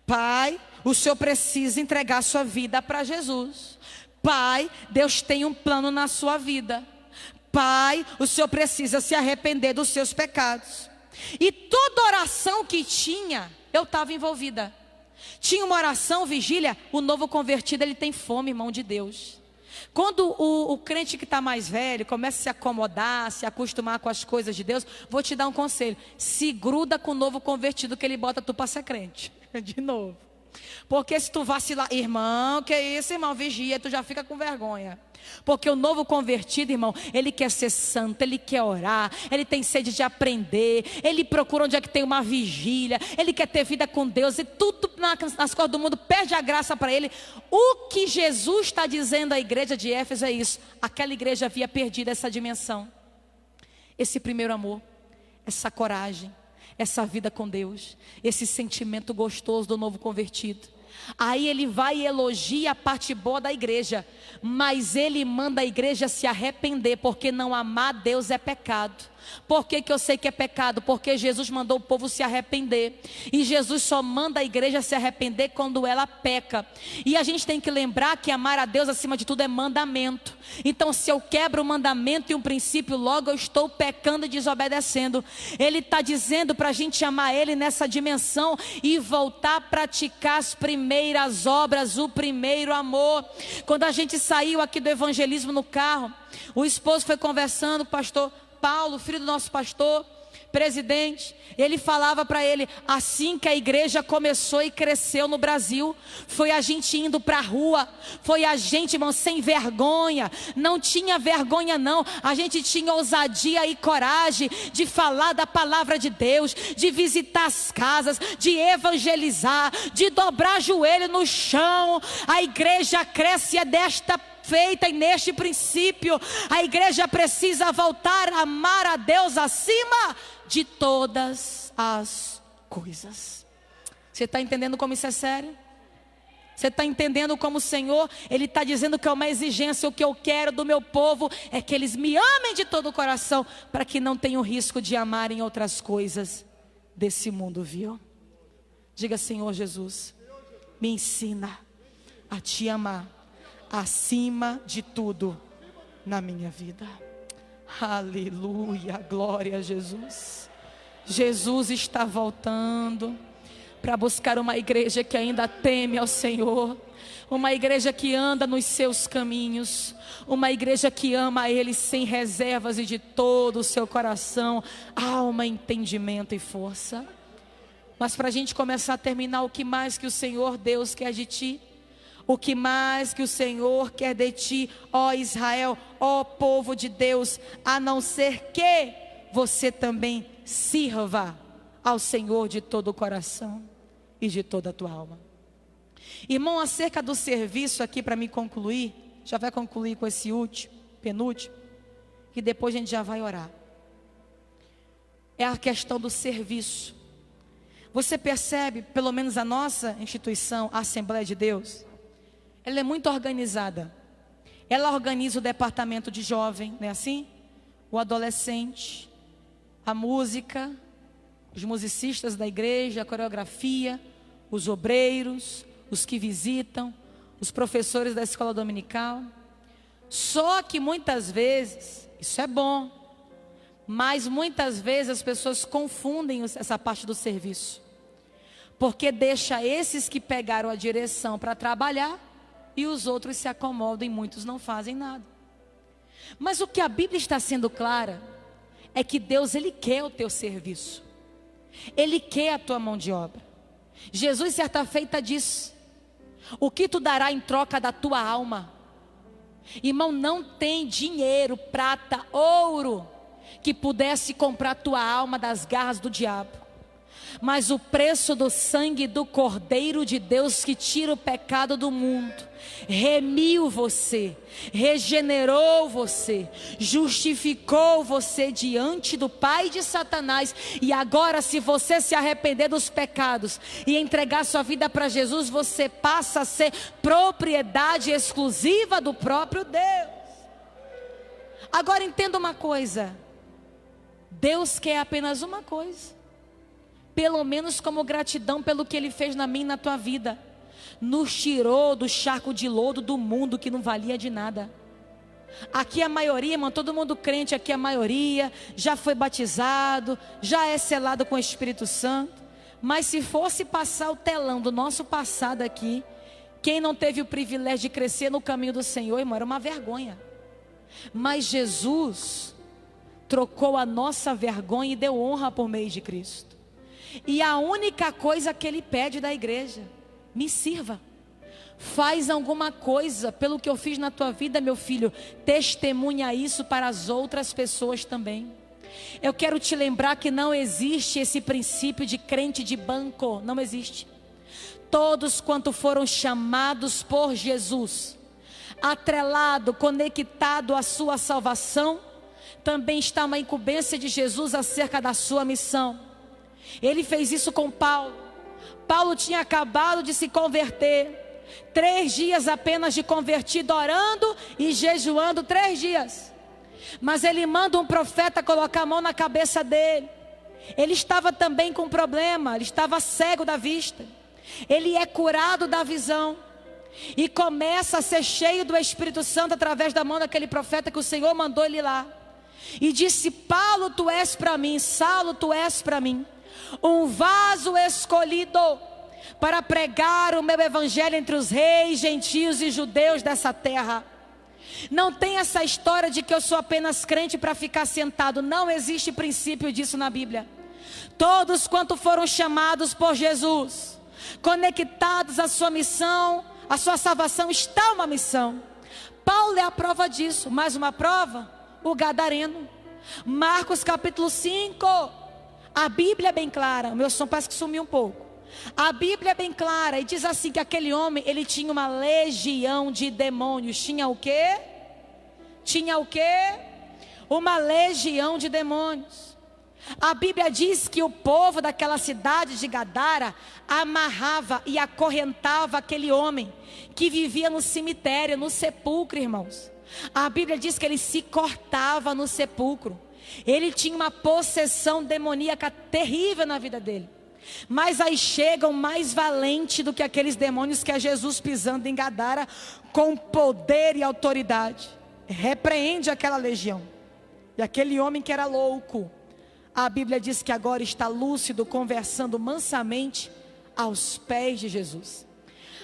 Pai, o Senhor precisa entregar a sua vida para Jesus. Pai, Deus tem um plano na sua vida. Pai, o Senhor precisa se arrepender dos seus pecados. E toda oração que tinha, eu estava envolvida. Tinha uma oração, vigília, o novo convertido, ele tem fome, irmão, de Deus. Quando o crente que está mais velho começa a se acomodar, se acostumar com as coisas de Deus, vou te dar um conselho: se gruda com o novo convertido, que ele bota tu para ser crente. De novo. Porque se tu vacilar, irmão, que isso, irmão, vigia, tu já fica com vergonha. Porque o novo convertido, irmão, ele quer ser santo, ele quer orar, ele tem sede de aprender, ele procura onde é que tem uma vigília, ele quer ter vida com Deus, e tudo nas coisas do mundo perde a graça para ele. O que Jesus está dizendo à igreja de Éfeso é isso: aquela igreja havia perdido essa dimensão, esse primeiro amor, essa coragem, essa vida com Deus, esse sentimento gostoso do novo convertido. Aí ele vai e elogia a parte boa da igreja, mas ele manda a igreja se arrepender, porque não amar a Deus é pecado. Por que eu sei que é pecado? Porque Jesus mandou o povo se arrepender, e Jesus só manda a igreja se arrepender quando ela peca. E a gente tem que lembrar que amar a Deus acima de tudo é mandamento. Então se eu quebro o mandamento e um princípio, logo eu estou pecando e desobedecendo. Ele está dizendo para a gente amar Ele nessa dimensão e voltar a praticar as primeiras obras, o primeiro amor. Quando a gente saiu aqui do evangelismo no carro, o esposo foi conversando com o pastor Paulo, filho do nosso pastor, presidente. Ele falava para ele, assim que a igreja começou e cresceu no Brasil, foi a gente indo para a rua, foi a gente, irmão, sem vergonha, não tinha vergonha não, a gente tinha ousadia e coragem de falar da palavra de Deus, de visitar as casas, de evangelizar, de dobrar joelho no chão. A igreja cresce é desta feita, e neste princípio a igreja precisa voltar a amar a Deus acima de todas as coisas. Você está entendendo como isso é sério? Você está entendendo como o Senhor, Ele está dizendo que é uma exigência. O que eu quero do meu povo é que eles me amem de todo o coração, para que não tenham risco de amarem outras coisas desse mundo, viu? Diga: Senhor Jesus, me ensina a te amar acima de tudo na minha vida. Aleluia, glória a Jesus. Jesus está voltando para buscar uma igreja que ainda teme ao Senhor, uma igreja que anda nos seus caminhos, uma igreja que ama a Ele sem reservas e de todo o seu coração, alma, entendimento e força. Mas para a gente começar a terminar, o que mais que o Senhor Deus quer de ti? O que mais que o Senhor quer de ti, ó Israel, ó povo de Deus, a não ser que você também sirva ao Senhor de todo o coração e de toda a tua alma. Irmão, acerca do serviço aqui, para me concluir, já vai concluir com esse último, penúltimo, e depois a gente já vai orar. É a questão do serviço. Você percebe, pelo menos a nossa instituição, a Assembleia de Deus, ela é muito organizada. Ela organiza o departamento de jovem, não é assim? O adolescente, a música, os musicistas da igreja, a coreografia, os obreiros, os que visitam, os professores da escola dominical. Só que muitas vezes, isso é bom, mas muitas vezes as pessoas confundem essa parte do serviço, porque deixa esses que pegaram a direção para trabalhar, e os outros se acomodam e muitos não fazem nada. Mas o que a Bíblia está sendo clara é que Deus, Ele quer o teu serviço, Ele quer a tua mão de obra. Jesus certa feita disse: o que tu dará em troca da tua alma? Irmão, não tem dinheiro, prata, ouro que pudesse comprar tua alma das garras do diabo. Mas o preço do sangue do Cordeiro de Deus, que tira o pecado do mundo, remiu você, regenerou você, justificou você diante do pai de Satanás. E agora, se você se arrepender dos pecados e entregar sua vida para Jesus, você passa a ser propriedade exclusiva do próprio Deus. Agora entenda uma coisa: Deus quer apenas uma coisa, pelo menos como gratidão pelo que Ele fez na minha e na tua vida. Nos tirou do charco de lodo do mundo que não valia de nada. Aqui a maioria, irmão, todo mundo crente aqui, a maioria já foi batizado, já é selado com o Espírito Santo. Mas se fosse passar o telão do nosso passado aqui, quem não teve o privilégio de crescer no caminho do Senhor, irmão, era uma vergonha. Mas Jesus trocou a nossa vergonha e deu honra por meio de Cristo. E a única coisa que Ele pede da igreja me sirva. Faz alguma coisa pelo que eu fiz na tua vida, meu filho. Testemunha isso para as outras pessoas também. Eu quero te lembrar que não existe esse princípio de crente de banco. Não existe. Todos quanto foram chamados por Jesus, atrelado, conectado à sua salvação, também está uma incumbência de Jesus acerca da sua missão. Ele fez isso com Paulo. Paulo tinha acabado de se converter. 3 dias apenas de convertido, orando e jejuando 3 dias. Mas ele manda um profeta colocar a mão na cabeça dele. Ele estava também com um problema, ele estava cego da vista. Ele é curado da visão. E começa a ser cheio do Espírito Santo através da mão daquele profeta que o Senhor mandou ele lá. E disse: Paulo, tu és para mim, Saulo, tu és para mim um vaso escolhido para pregar o meu evangelho entre os reis, gentios e judeus dessa terra. Não tem essa história de que eu sou apenas crente para ficar sentado. Não existe princípio disso na Bíblia. Todos quanto foram chamados por Jesus, conectados à sua missão, à sua salvação, está uma missão. Paulo é a prova disso. Mais uma prova, o gadareno. Marcos capítulo 5. A Bíblia é bem clara. O meu som parece que sumiu um pouco. A Bíblia é bem clara e diz assim que aquele homem, ele tinha uma legião de demônios. Tinha o quê? Tinha o quê? Uma legião de demônios. A Bíblia diz que o povo daquela cidade de Gadara amarrava e acorrentava aquele homem que vivia no cemitério, no sepulcro, irmãos. A Bíblia diz que ele se cortava no sepulcro. Ele tinha uma possessão demoníaca terrível na vida dele. Mas aí chega um mais valente do que aqueles demônios, que é Jesus pisando em Gadara com poder e autoridade. Repreende aquela legião. E aquele homem que era louco, a Bíblia diz que agora está lúcido, conversando mansamente aos pés de Jesus.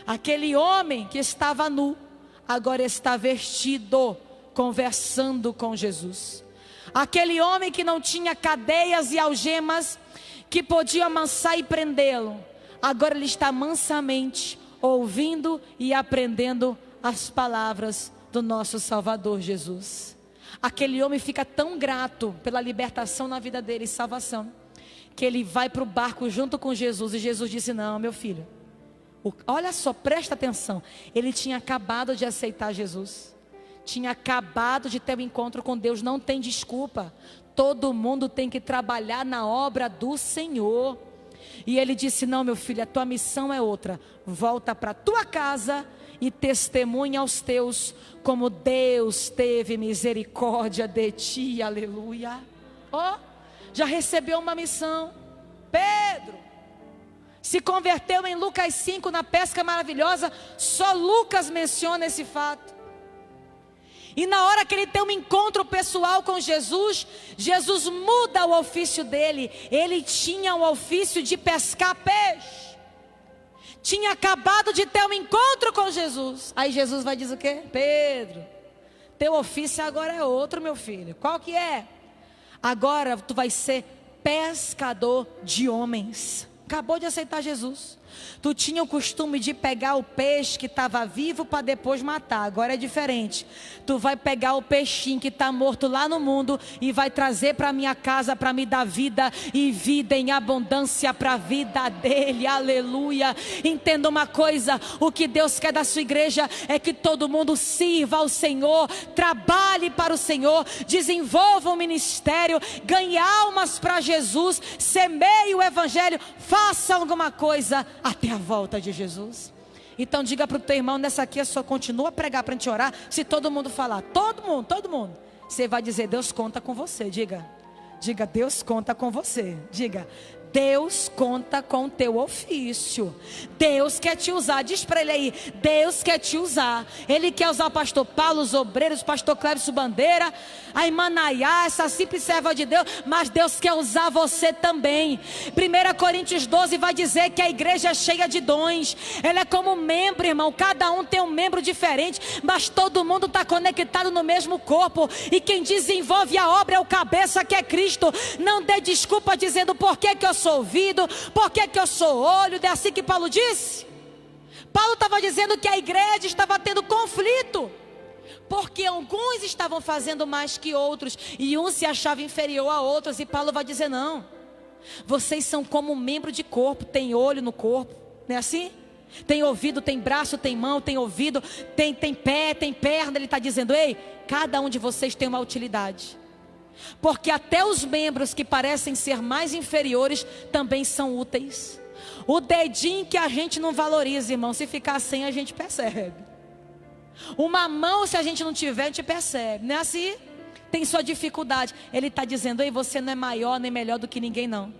Aquele homem que estava nu, agora está vestido, conversando com Jesus. Aquele homem que não tinha cadeias e algemas, que podia amansar e prendê-lo, agora ele está mansamente ouvindo e aprendendo as palavras do nosso Salvador Jesus. Aquele homem fica tão grato pela libertação na vida dele e salvação, que ele vai para o barco junto com Jesus. E Jesus disse: não, meu filho, olha só, presta atenção. Ele tinha acabado de aceitar Jesus, tinha acabado de ter um encontro com Deus. Não tem desculpa. Todo mundo tem que trabalhar na obra do Senhor. E ele disse: não, meu filho, a tua missão é outra. Volta para a tua casa e testemunha aos teus como Deus teve misericórdia de ti. Aleluia. Ó, já recebeu uma missão. Pedro se converteu em Lucas 5 na pesca maravilhosa. Só Lucas menciona esse fato. E na hora que ele tem um encontro pessoal com Jesus, Jesus muda o ofício dele. Ele tinha o ofício de pescar peixe. Tinha acabado de ter um encontro com Jesus. Aí Jesus vai dizer o quê? Pedro, teu ofício agora é outro, meu filho. Qual que é? Agora tu vai ser pescador de homens. Acabou de aceitar Jesus. Tu tinha o costume de pegar o peixe que estava vivo para depois matar. Agora é diferente. Tu vai pegar o peixinho que está morto lá no mundo e vai trazer para minha casa para me dar vida e vida em abundância para a vida dele. Aleluia. Entenda uma coisa: o que Deus quer da sua igreja é que todo mundo sirva ao Senhor, trabalhe para o Senhor, desenvolva o ministério, ganhe almas para Jesus, semeie o evangelho, faça alguma coisa até a volta de Jesus. Então diga para o teu irmão: nessa aqui eu só continuo a pregar para a gente orar se todo mundo falar. Todo mundo. Você vai dizer: Deus conta com você. Diga, Deus conta com você. Diga, Deus conta com o teu ofício. Deus quer te usar. Diz para ele aí: Deus quer te usar. Ele quer usar o pastor Paulo, os obreiros, o pastor Cléber Bandeira, a irmã Nayá, essa simples serva de Deus. Mas Deus quer usar você também. 1 Coríntios 12 vai dizer que a igreja é cheia de dons. Ela é como um membro, irmão. Cada um tem um membro diferente, mas todo mundo está conectado no mesmo corpo. E quem desenvolve a obra é o cabeça, que é Cristo. Não dê desculpa dizendo: por que eu sou ouvido, por que eu sou olho. É assim que Paulo disse. Paulo estava dizendo que a igreja estava tendo conflito, porque alguns estavam fazendo mais que outros, e um se achava inferior a outros. E Paulo vai dizer: não, vocês são como um membro de corpo. Tem olho no corpo, não é assim? Tem ouvido, tem braço, tem mão, tem ouvido, tem pé, tem perna. Ele está dizendo: ei, cada um de vocês tem uma utilidade, porque até os membros que parecem ser mais inferiores também são úteis. O dedinho que a gente não valoriza, irmão, se ficar sem a gente percebe. Uma mão, se a gente não tiver, a gente percebe, não é assim? Tem sua dificuldade. Ele está dizendo: ei, você não é maior nem melhor do que ninguém, não.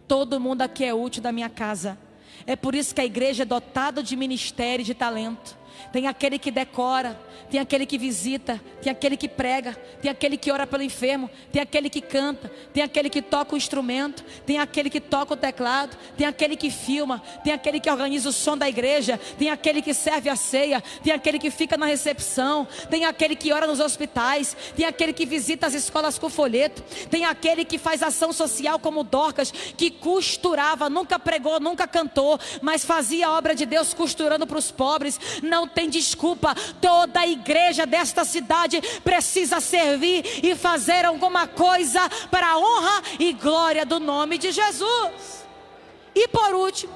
Todo mundo aqui é útil da minha casa. É por isso que a igreja é dotada de ministério e de talento. Tem aquele que decora, tem aquele que visita, tem aquele que prega, tem aquele que ora pelo enfermo, tem aquele que canta, tem aquele que toca o instrumento, tem aquele que toca o teclado, tem aquele que filma, tem aquele que organiza o som da igreja, tem aquele que serve a ceia, tem aquele que fica na recepção, tem aquele que ora nos hospitais, tem aquele que visita as escolas com folheto, tem aquele que faz ação social como Dorcas, que costurava, nunca pregou, nunca cantou, mas fazia a obra de Deus costurando para os pobres. Não tem desculpa. Toda a igreja desta cidade precisa servir e fazer alguma coisa para a honra e glória do nome de Jesus. E por último,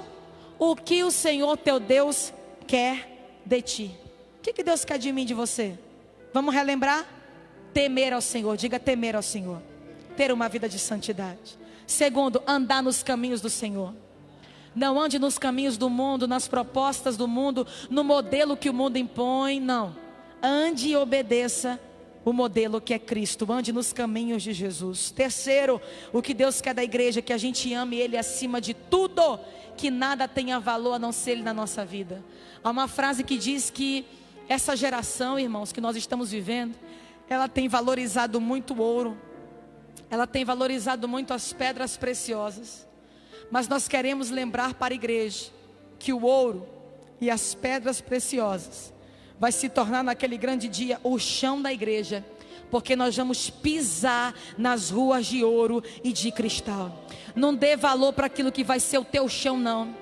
o que o Senhor teu Deus quer de ti? O que Deus quer de mim, de você? Vamos relembrar? Temer ao Senhor. Diga: temer ao Senhor. Ter uma vida de santidade. Segundo, andar nos caminhos do Senhor. Não ande nos caminhos do mundo, nas propostas do mundo, no modelo que o mundo impõe, não. Ande e obedeça o modelo que é Cristo. Ande nos caminhos de Jesus. Terceiro, o que Deus quer da igreja: que a gente ame Ele acima de tudo, que nada tenha valor a não ser Ele na nossa vida. Há uma frase que diz que essa geração, irmãos, que nós estamos vivendo, ela tem valorizado muito o ouro, ela tem valorizado muito as pedras preciosas. Mas nós queremos lembrar para a igreja que o ouro e as pedras preciosas vai se tornar naquele grande dia o chão da igreja, porque nós vamos pisar nas ruas de ouro e de cristal. Não dê valor para aquilo que vai ser o teu chão, não.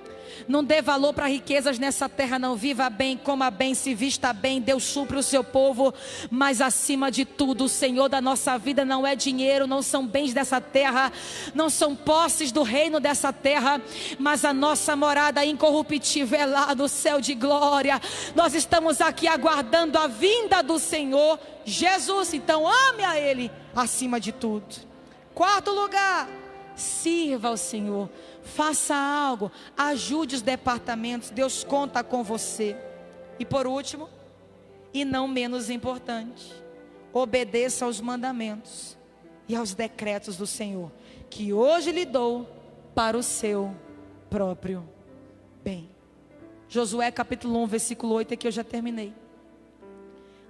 Não dê valor para riquezas nessa terra, não. Viva bem, coma bem, se vista bem. Deus supre o seu povo. Mas acima de tudo, o Senhor da nossa vida não é dinheiro, não são bens dessa terra, não são posses do reino dessa terra, mas a nossa morada incorruptível é lá do céu de glória. Nós estamos aqui aguardando a vinda do Senhor Jesus. Então ame a Ele acima de tudo. Quarto lugar, sirva ao Senhor. Faça algo, ajude os departamentos, Deus conta com você. E por último, e não menos importante, obedeça aos mandamentos e aos decretos do Senhor, que hoje lhe dou para o seu próprio bem. Josué capítulo 1, versículo 8, aqui eu já terminei.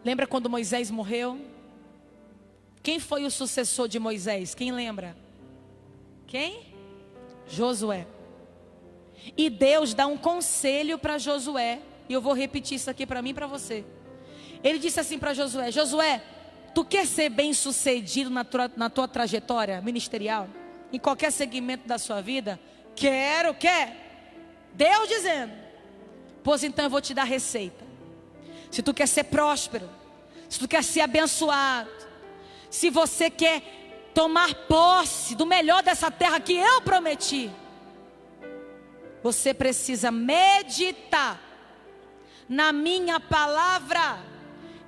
Lembra quando Moisés morreu? Quem foi o sucessor de Moisés? Quem lembra? Quem? Josué. E Deus dá um conselho para Josué, e eu vou repetir isso aqui para mim e para você. Ele disse assim para Josué: Josué, tu quer ser bem sucedido na tua trajetória ministerial, em qualquer segmento da sua vida? Quero, quer? Deus dizendo: pois então eu vou te dar receita. Se tu quer ser próspero, se tu quer ser abençoado, se você quer tomar posse do melhor dessa terra que eu prometi, você precisa meditar na minha palavra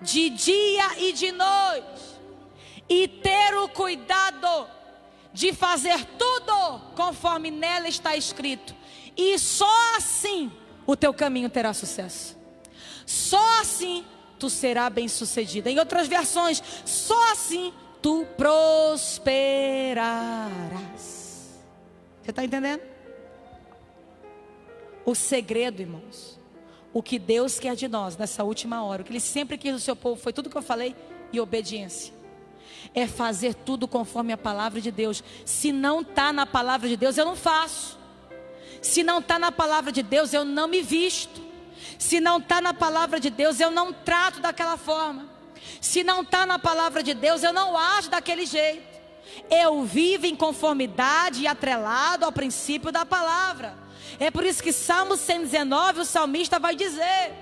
de dia e de noite, e ter o cuidado de fazer tudo conforme nela está escrito, e só assim o teu caminho terá sucesso. Só assim tu será bem sucedido. Em outras versões, só assim tu prosperarás. Você está entendendo? O segredo, irmãos, o que Deus quer de nós nessa última hora, o que Ele sempre quis do seu povo, foi tudo que eu falei, e obediência. É fazer tudo conforme a palavra de Deus. Se não está na palavra de Deus, eu não faço. Se não está na palavra de Deus, eu não me visto. Se não está na palavra de Deus, eu não trato daquela forma. Se não está na palavra de Deus, eu não ajo daquele jeito. Eu vivo em conformidade e atrelado ao princípio da palavra. É por isso que Salmo 119, o salmista vai dizer.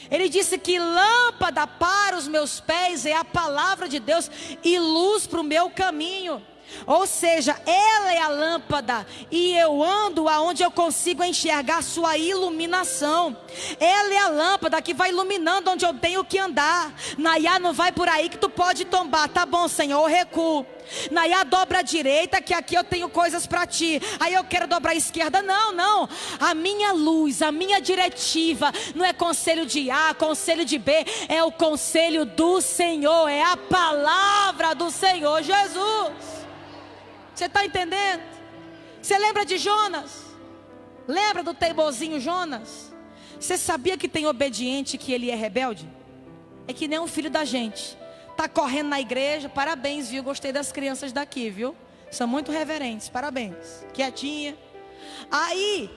Ele disse que lâmpada para os meus pés é a palavra de Deus e luz para o meu caminho. Ou seja, ela é a lâmpada e eu ando aonde eu consigo enxergar sua iluminação. Ela é a lâmpada que vai iluminando onde eu tenho que andar. Nayá, não vai por aí que tu pode tombar. Tá bom, Senhor, eu recuo. Nayá, dobra a direita que aqui eu tenho coisas para ti. Aí eu quero dobrar a esquerda. Não, não. A minha luz, a minha diretiva não é conselho de A, conselho de B. É o conselho do Senhor. É a palavra do Senhor Jesus. Você está entendendo? Você lembra de Jonas? Lembra do teimosinho Jonas? Você sabia que tem obediente que ele é rebelde? É que nem um filho da gente. Está correndo na igreja, parabéns, viu? Gostei das crianças daqui, viu? São muito reverentes, parabéns. Quietinha. Aí,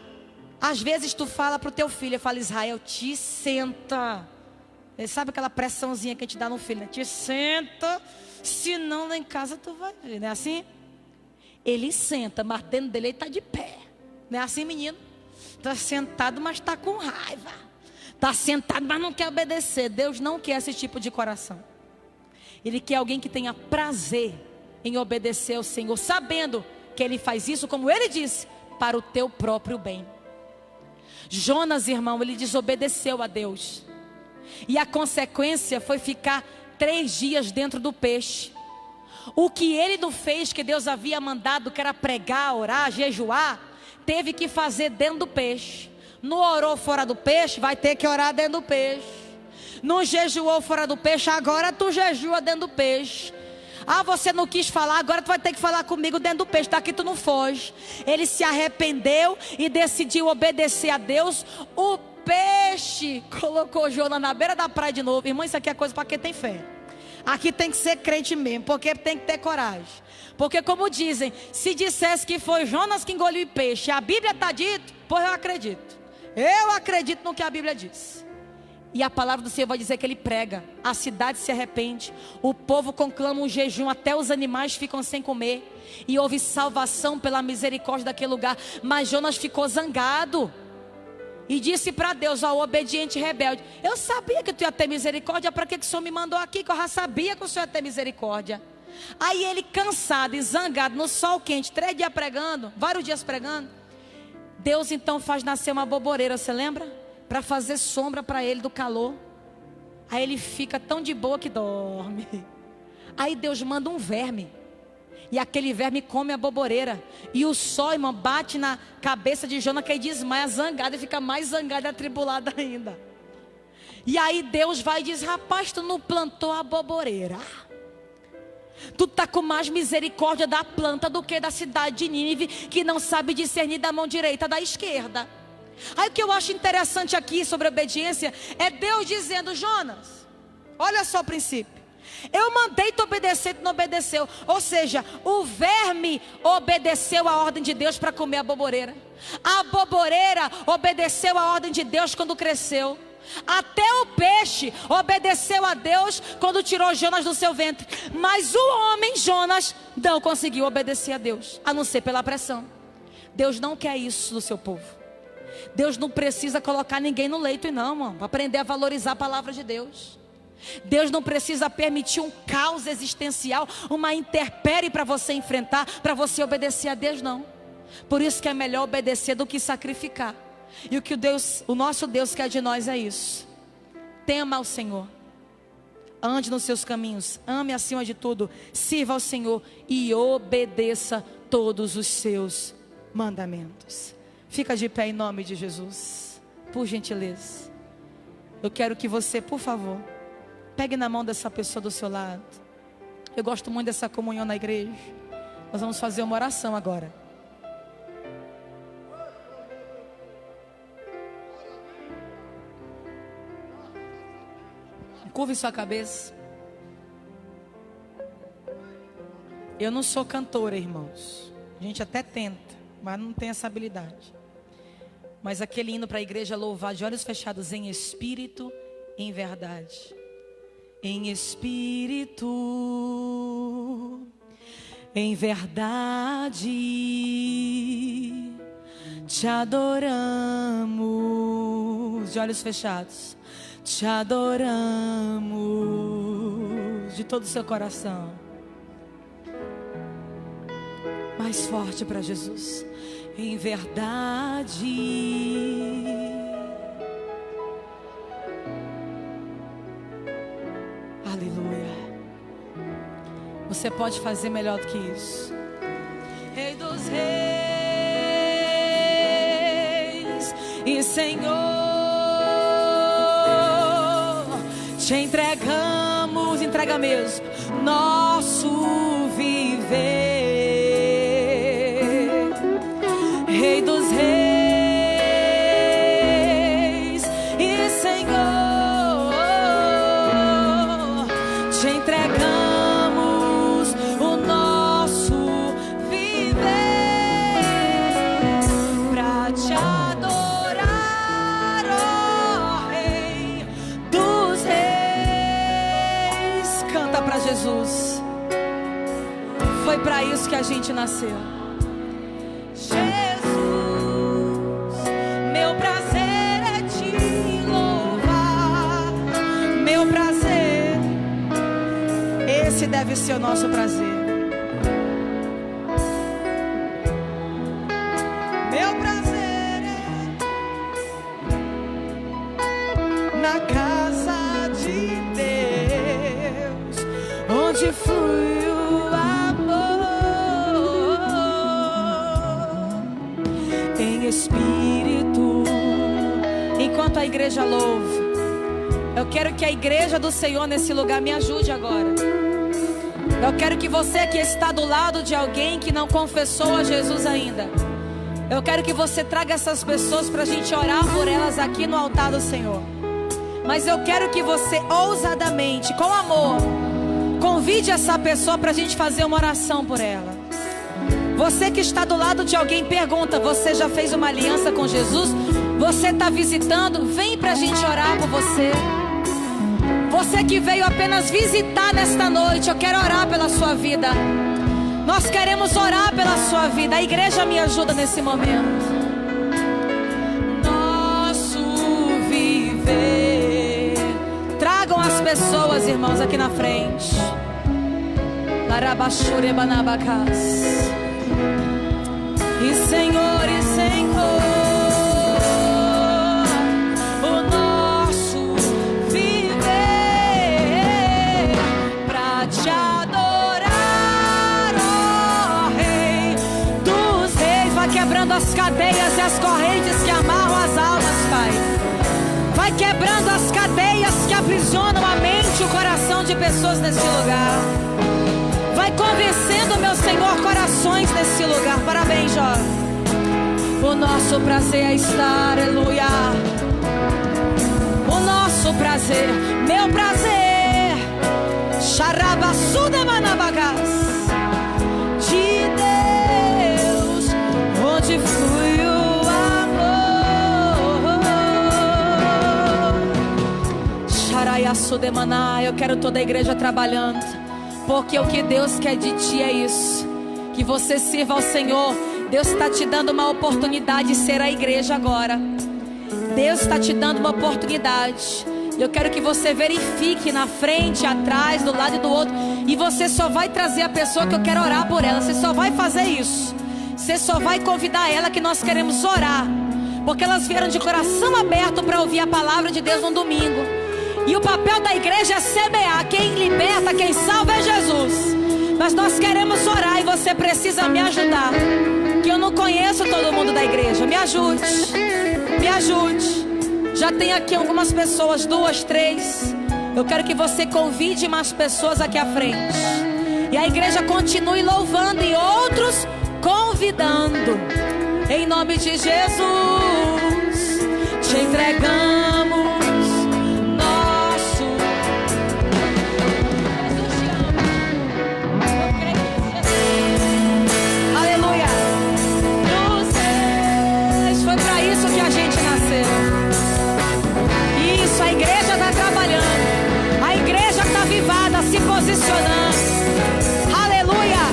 às vezes tu fala para o teu filho, fala, Israel, te senta. Ele sabe aquela pressãozinha que a gente dá no filho, né? Te senta, senão lá em casa tu vai ver, não é assim? Ele senta, mas dentro dele ele está de pé. Não é assim, menino? Está sentado, mas está com raiva. Está sentado, mas não quer obedecer. Deus não quer esse tipo de coração. Ele quer alguém que tenha prazer em obedecer ao Senhor, sabendo que Ele faz isso, como Ele disse, para o teu próprio bem. Jonas, irmão, ele desobedeceu a Deus. E a consequência foi ficar 3 dias dentro do peixe. O que ele não fez, que Deus havia mandado, que era pregar, orar, jejuar, teve que fazer dentro do peixe. Não orou fora do peixe, vai ter que orar dentro do peixe. Não jejuou fora do peixe, agora tu jejua dentro do peixe. Ah, você não quis falar, agora tu vai ter que falar comigo dentro do peixe, daqui tu não foge. Ele se arrependeu e decidiu obedecer a Deus. O peixe colocou Jonas na beira da praia de novo. Irmão, isso aqui é coisa para quem tem fé. Aqui tem que ser crente mesmo, porque tem que ter coragem. Porque como dizem, se dissesse que foi Jonas que engoliu o peixe, a Bíblia está dito, pois eu acredito. Eu acredito no que a Bíblia diz. E a palavra do Senhor vai dizer que ele prega, a cidade se arrepende, o povo conclama um jejum, até os animais ficam sem comer. E houve salvação pela misericórdia daquele lugar. Mas Jonas ficou zangado. E disse para Deus, ó, obediente rebelde, eu sabia que tu ia ter misericórdia, para que o Senhor me mandou aqui, que eu já sabia que o Senhor ia ter misericórdia. Aí ele cansado e zangado, no sol quente, 3 dias pregando, vários dias pregando, Deus então faz nascer uma boboreira, você lembra? Para fazer sombra para ele do calor. Aí ele fica tão de boa que dorme. Aí Deus manda um verme. E aquele verme come a boboreira. E o sol, irmão, bate na cabeça de Jonas, que ele desmaia zangado e fica mais zangado e atribulado ainda. E aí Deus vai e diz, rapaz, tu não plantou a boboreira. Tu está com mais misericórdia da planta do que da cidade de Nínive, que não sabe discernir da mão direita da esquerda. Aí o que eu acho interessante aqui sobre a obediência é Deus dizendo, Jonas, olha só o princípio. Eu mandei tu obedecer, tu não obedeceu. Ou seja, o verme obedeceu a ordem de Deus para comer a boboreira. A boboreira obedeceu a ordem de Deus quando cresceu. Até o peixe obedeceu a Deus quando tirou Jonas do seu ventre. Mas o homem Jonas não conseguiu obedecer a Deus, a não ser pela pressão. Deus não quer isso do seu povo. Deus não precisa colocar ninguém no leito, não, mano, para aprender a valorizar a palavra de Deus. Deus não precisa permitir um caos existencial, uma intempérie para você enfrentar, para você obedecer a Deus, não. Por isso que é melhor obedecer do que sacrificar. E o que o nosso Deus quer de nós é isso. Tema ao Senhor, ande nos seus caminhos, ame acima de tudo, sirva ao Senhor e obedeça todos os seus mandamentos. Fica de pé em nome de Jesus, por gentileza. Eu quero que você, por favor, pegue na mão dessa pessoa do seu lado. Eu gosto muito dessa comunhão na igreja. Nós vamos fazer uma oração agora. Curve sua cabeça. Eu não sou cantora, irmãos. A gente até tenta, mas não tem essa habilidade. Mas aquele hino para a igreja louvar de olhos fechados, em espírito e em verdade. Em espírito Em verdade, te adoramos. De olhos fechados, te adoramos de todo o seu coração. Mais forte para Jesus. Em verdade, aleluia. Você pode fazer melhor do que isso. Rei dos reis e Senhor, te entregamos, entrega mesmo, nosso viver. Rei dos reis e Senhor, te entregamos o nosso viver pra te adorar, ó Rei dos reis. Canta pra Jesus. Foi pra isso que a gente nasceu. Esse deve ser o nosso prazer. Meu prazer é na casa de Deus, onde flui o amor em espírito. Enquanto a igreja louva, eu quero que a igreja do Senhor nesse lugar me ajude agora. Eu quero que você que está do lado de alguém que não confessou a Jesus ainda, eu quero que você traga essas pessoas para a gente orar por elas aqui no altar do Senhor. Mas eu quero que você ousadamente, com amor, convide essa pessoa para a gente fazer uma oração por ela. Você que está do lado de alguém, pergunta: você já fez uma aliança com Jesus? Você está visitando? Vem para a gente orar por você. Você que veio apenas visitar nesta noite, eu quero orar pela sua vida. Nós queremos orar pela sua vida. A igreja me ajuda nesse momento. Nosso viver. Tragam as pessoas, irmãos, aqui na frente. Larabashurebanabacas. E Senhor, quebrando as cadeias e as correntes que amarram as almas, Pai. Vai quebrando as cadeias que aprisionam a mente e o coração de pessoas nesse lugar. Vai convencendo, meu Senhor, corações nesse lugar. Parabéns, jovem. O nosso prazer é estar, aleluia. O nosso prazer, meu prazer, Xarabassuda Manabagas. De Deus, onde flui o amor. Xaraiassudemaná. Eu quero toda a igreja trabalhando, porque o que Deus quer de ti é isso, que você sirva ao Senhor. Deus está te dando uma oportunidade de ser a igreja agora. Deus está te dando uma oportunidade. Eu quero que você verifique na frente, atrás, do lado e do outro. E você só vai trazer a pessoa que eu quero orar por ela. Você só vai fazer isso. Você só vai convidar ela, que nós queremos orar, porque elas vieram de coração aberto para ouvir a palavra de Deus no domingo. E o papel da igreja é semear. Quem liberta, quem salva é Jesus. Mas nós queremos orar e você precisa me ajudar, que eu não conheço todo mundo da igreja. Me ajude. Me ajude. Já tem aqui algumas pessoas, 2, 3. Eu quero que você convide mais pessoas aqui à frente. E a igreja continue louvando e outros convidando. Em nome de Jesus, te entregamos nosso. Jesus te ama. Eu creio que aleluia. Nos céus. Foi para isso que a gente nasceu. Isso, a igreja está trabalhando. A igreja está avivada, se posicionando. Aleluia.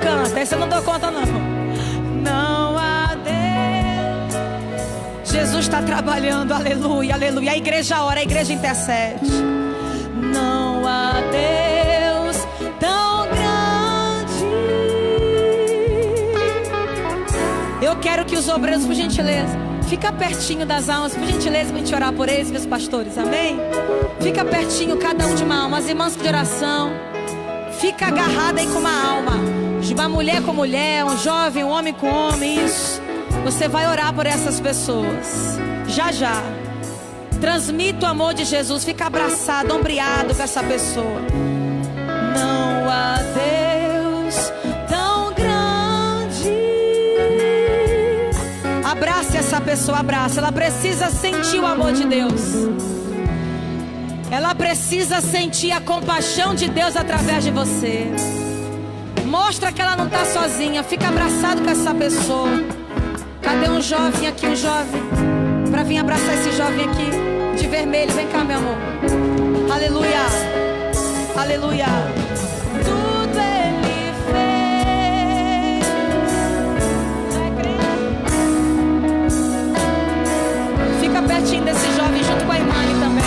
canta. Esse eu não dou conta, não. Não há Deus. Jesus está trabalhando, aleluia, aleluia. A igreja ora, a igreja intercede. Não há Deus tão grande. Eu quero que os obreiros, por gentileza, fica pertinho das almas, por gentileza, pra gente orar por eles, meus pastores, amém? Fica pertinho, cada um de uma alma, as irmãs de oração. Fica agarrada aí com uma alma, uma mulher com mulher, um jovem, um homem com homem, isso. Você vai orar por essas pessoas, já já. Transmita o amor de Jesus, fica abraçado, ombreado com essa pessoa. Não há Deus tão grande. Abrace essa pessoa, abraça. Ela precisa sentir o amor de Deus. Ela precisa sentir a compaixão de Deus através de você. Mostra que ela não está sozinha. Fica abraçado com essa pessoa. Cadê um jovem aqui, um jovem? Para vir abraçar esse jovem aqui de vermelho. Vem cá, meu amor. Aleluia. Aleluia. Tudo Ele fez. Fica pertinho desse jovem junto com a irmã também.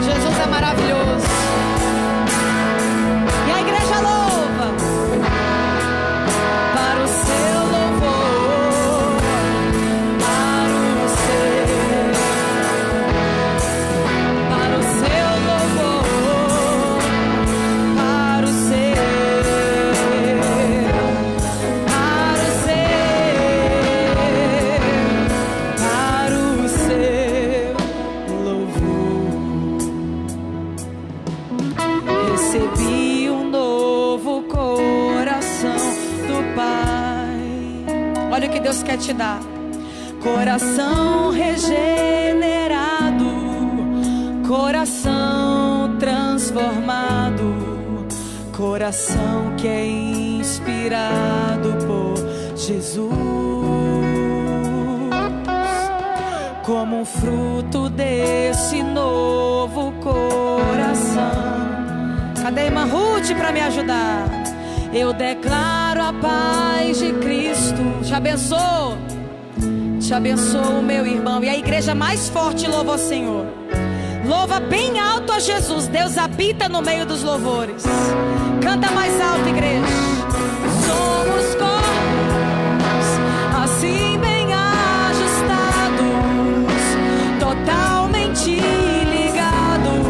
Jesus é maravilhoso. E a igreja louva para o seu louvor, para o seu louvor, para o seu louvor. Recebi um novo coração do Pai. Olha o que Deus quer te dar. Coração regenerado, coração transformado, coração que é inspirado por Jesus. Como um fruto desse novo coração. Cadê a irmã Ruth para me ajudar? Eu declaro a paz de Cristo. Te abençoo. Te abençoo, meu irmão. E a igreja mais forte louva ao Senhor. Louva bem alto a Jesus. Deus habita no meio dos louvores. Canta mais alto, igreja. Somos corpos assim bem ajustados, totalmente ligados,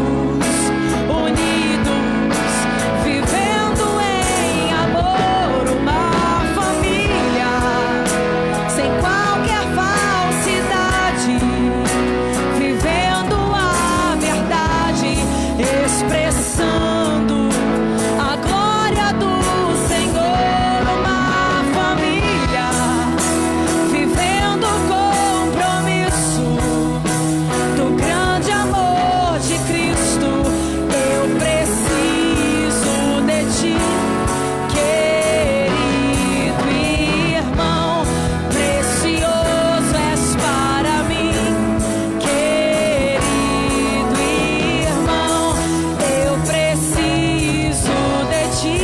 unidos, vivendo em amor, uma família, sem qualquer falsidade, vivendo a verdade, expressando a glória do Senhor, uma família, vivendo o compromisso do grande amor de Cristo. Eu preciso de ti, querido irmão, precioso és para mim, querido irmão, eu preciso de ti,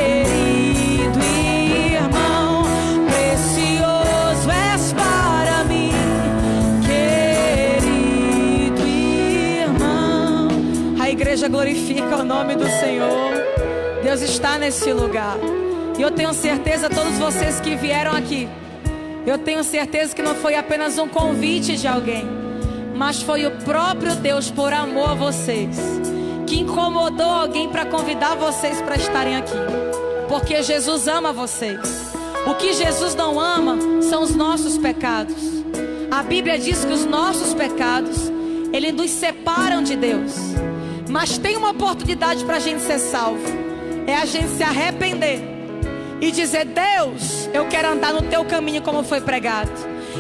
querido irmão, precioso és para mim, querido irmão. A igreja glorifica o nome do Senhor. Deus está nesse lugar. E eu tenho certeza, todos vocês que vieram aqui, eu tenho certeza que não foi apenas um convite de alguém, mas foi o próprio Deus, por amor a vocês, que incomodou alguém para convidar vocês para estarem aqui. Porque Jesus ama vocês. O que Jesus não ama são os nossos pecados. A Bíblia diz que os nossos pecados, eles nos separam de Deus. Mas tem uma oportunidade para a gente ser salvo. É a gente se arrepender e dizer: Deus, eu quero andar no teu caminho como foi pregado.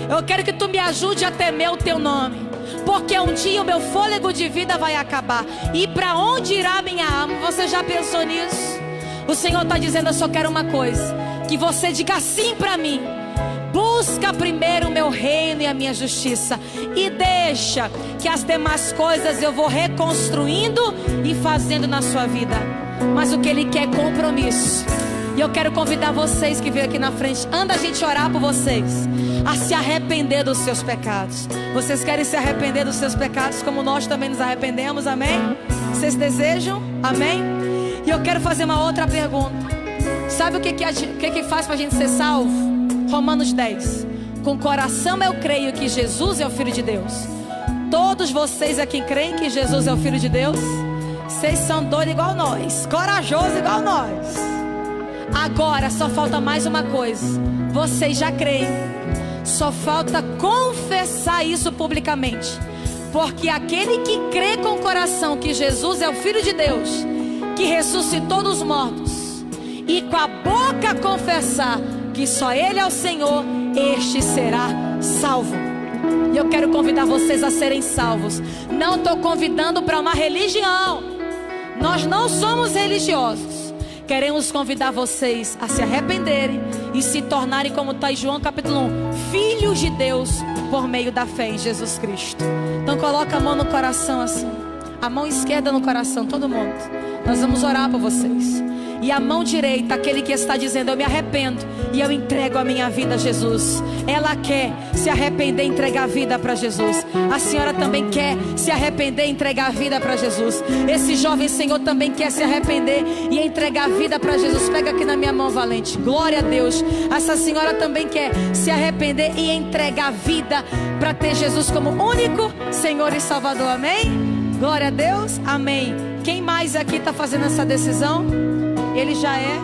Eu quero que tu me ajude a temer o teu nome, porque um dia o meu fôlego de vida vai acabar. E para onde irá minha alma? Você já pensou nisso? O Senhor está dizendo: eu só quero uma coisa, que você diga assim para mim: busca primeiro o meu reino e a minha justiça, e deixa que as demais coisas eu vou reconstruindo e fazendo na sua vida. mas o que Ele quer é compromisso. E eu quero convidar vocês que veio aqui na frente, anda a gente orar por vocês, a se arrepender dos seus pecados. Vocês querem se arrepender dos seus pecados como nós também nos arrependemos, amém? Vocês desejam? Amém? E eu quero fazer uma outra pergunta. Sabe o que faz para a gente ser salvo? Romanos 10. Com o coração eu creio que Jesus é o Filho de Deus. Todos vocês aqui creem que Jesus é o Filho de Deus? Vocês são doidos igual nós, corajosos igual nós. Agora só falta mais uma coisa. Vocês já creem, só falta confessar isso publicamente. Porque aquele que crê com o coração que Jesus é o Filho de Deus, que ressuscitou dos mortos, e com a boca confessar que só Ele é o Senhor, este será salvo. E eu quero convidar vocês a serem salvos. Não estou convidando para uma religião. Nós não somos religiosos. Queremos convidar vocês a se arrependerem e se tornarem, como está em João capítulo 1, filhos de Deus por meio da fé em Jesus Cristo. Então coloca a mão no coração assim, a mão esquerda no coração, todo mundo. Nós vamos orar por vocês. E a mão direita, aquele que está dizendo: eu me arrependo e eu entrego a minha vida a Jesus. Ela quer se arrepender e entregar a vida para Jesus. A senhora também quer se arrepender e entregar a vida para Jesus. Esse jovem senhor também quer se arrepender e entregar a vida para Jesus. Pega aqui na minha mão, valente. Glória a Deus. Essa senhora também quer se arrepender e entregar a vida para ter Jesus como único Senhor e Salvador. Amém? Glória a Deus. Amém. Quem mais aqui está fazendo essa decisão? Ele já é,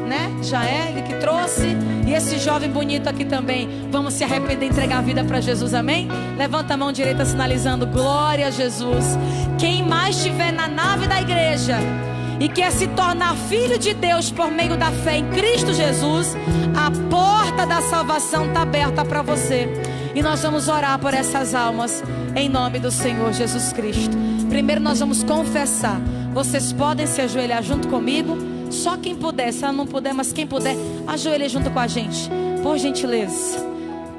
né? Já é, ele que trouxe. E esse jovem bonito aqui também. Vamos se arrepender e entregar a vida para Jesus, amém? Levanta a mão direita sinalizando: glória a Jesus. Quem mais estiver na nave da igreja e quer se tornar filho de Deus por meio da fé em Cristo Jesus, a porta da salvação está aberta para você. E nós vamos orar por essas almas em nome do Senhor Jesus Cristo. Primeiro nós vamos confessar. Vocês podem se ajoelhar junto comigo. Só quem puder, se ela não puder, mas quem puder, ajoelhe junto com a gente, por gentileza.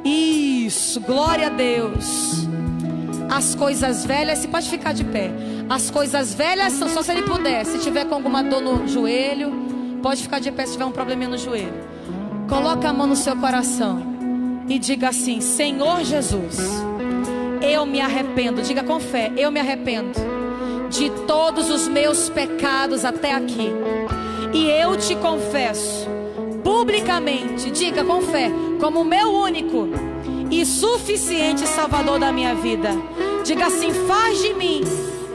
Isso, glória a Deus. As coisas velhas, você pode ficar de pé. As coisas velhas são só se ele puder. Se tiver com alguma dor no joelho, pode ficar de pé se tiver um probleminha no joelho. Coloca a mão no seu coração e diga assim: Senhor Jesus, eu me arrependo. Diga com fé: eu me arrependo de todos os meus pecados até aqui. E eu te confesso publicamente, diga com fé, como meu único e suficiente Salvador da minha vida. Diga assim: faz de mim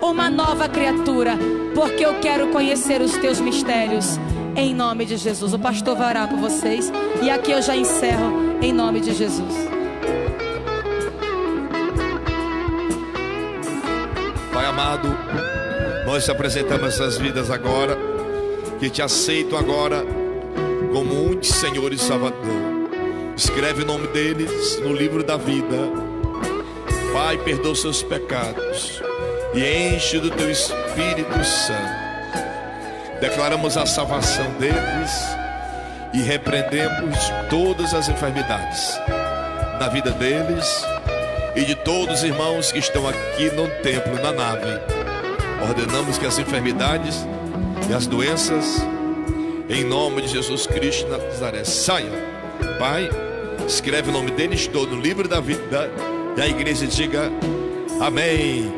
uma nova criatura, porque eu quero conhecer os teus mistérios. Em nome de Jesus. O pastor vai orar por vocês. E aqui eu já encerro em nome de Jesus. Pai amado, nós te apresentamos essas vidas agora, que te aceitam agora como único Senhor e Salvador. Escreve o nome deles no livro da vida. Pai, perdoa os seus pecados e enche do teu Espírito Santo. Declaramos a salvação deles e repreendemos todas as enfermidades na vida deles e de todos os irmãos que estão aqui no templo, na nave. Ordenamos que as enfermidades e as doenças, em nome de Jesus Cristo de Nazaré, saiam. Pai, escreve o nome deles todo no livro da vida. E a igreja diga amém.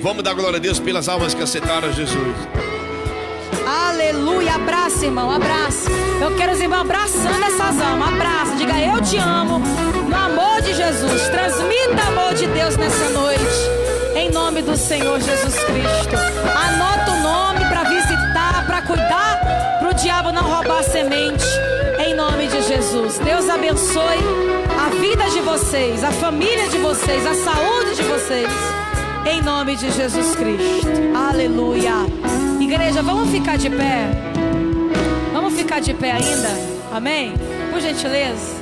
Vamos dar glória a Deus pelas almas que aceitaram Jesus. Aleluia. Abraça, irmão, abraça. Eu quero os irmãos abraçando essas almas. Abraça, diga: eu te amo no amor de Jesus. Transmita amor de Deus nessa noite, em nome do Senhor Jesus Cristo. Anota o nome para visitar, para cuidar, para o diabo não roubar a semente, em nome de Jesus. Deus abençoe a vida de vocês, a família de vocês, a saúde de vocês, em nome de Jesus Cristo. Aleluia. Igreja, vamos ficar de pé? Vamos ficar de pé ainda? Amém? Por gentileza.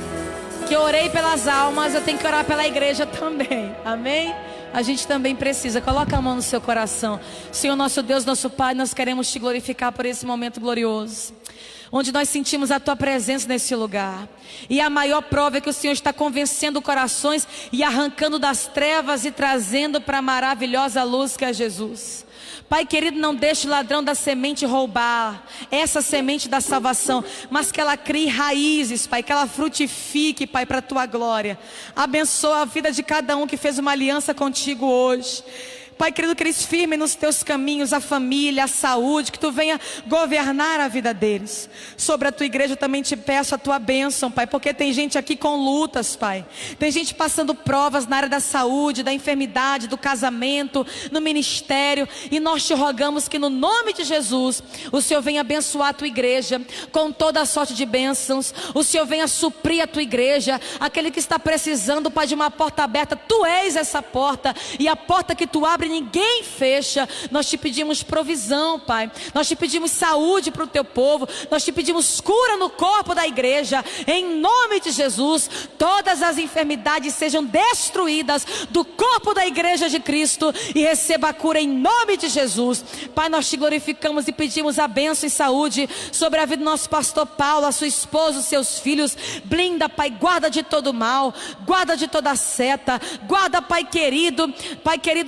Que eu orei pelas almas, eu tenho que orar pela igreja também. Amém? A gente também precisa. Coloca a mão no seu coração. Senhor nosso Deus, nosso Pai, nós queremos te glorificar por esse momento glorioso, onde nós sentimos a tua presença nesse lugar. E a maior prova é que o Senhor está convencendo corações e arrancando das trevas e trazendo para a maravilhosa luz que é Jesus. Pai querido, não deixe o ladrão da semente roubar essa semente da salvação, mas que ela crie raízes, Pai, que ela frutifique, Pai, para a tua glória. Abençoa a vida de cada um que fez uma aliança contigo hoje. Pai querido, que eles firmem nos teus caminhos a família, a saúde, que tu venha governar a vida deles. Sobre a tua igreja eu também te peço a tua bênção, Pai, porque tem gente aqui com lutas, Pai. Tem gente passando provas na área da saúde, da enfermidade, do casamento, no ministério. E nós te rogamos que no nome de Jesus, o Senhor venha abençoar a tua igreja com toda a sorte de bênçãos. O Senhor venha suprir a tua igreja. Aquele que está precisando, Pai, de uma porta aberta, tu és essa porta. E a porta que tu abre, ninguém fecha. Nós te pedimos provisão, Pai. Nós te pedimos saúde para o teu povo. Nós te pedimos cura no corpo da igreja. Em nome de Jesus, todas as enfermidades sejam destruídas do corpo da igreja de Cristo e receba a cura em nome de Jesus. Pai, nós te glorificamos e pedimos a bênção e saúde sobre a vida do nosso pastor Paulo, a sua esposa, os seus filhos. Blinda, Pai, guarda de todo mal, guarda de toda seta, guarda, Pai querido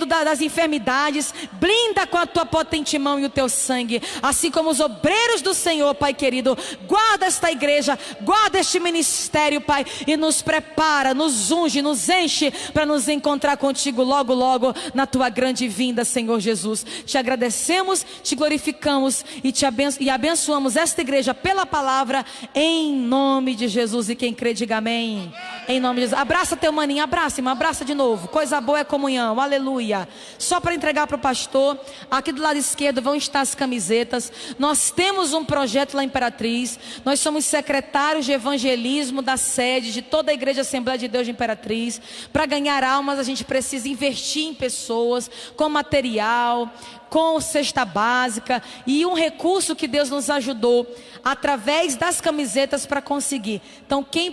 das enfermidades, blinda com a tua potente mão e o teu sangue, assim como os obreiros do Senhor, Pai querido. Guarda esta igreja, guarda este ministério, Pai, e nos prepara, nos unge, nos enche para nos encontrar contigo logo, logo na tua grande vinda, Senhor Jesus. Te agradecemos, te glorificamos e abençoamos esta igreja pela palavra, em nome de Jesus. E quem crê, diga amém. Em nome de Jesus. Abraça teu maninho, abraça, irmão, abraça de novo. Coisa boa é comunhão, aleluia. Só para entregar para o pastor, aqui do lado esquerdo vão estar as camisetas. Nós temos um projeto lá em Imperatriz. Nós somos secretários de evangelismo da sede de toda a Igreja Assembleia de Deus de Imperatriz. Para ganhar almas, a gente precisa investir em pessoas, com material, com cesta básica e um recurso que Deus nos ajudou através das camisetas para conseguir. Então, quem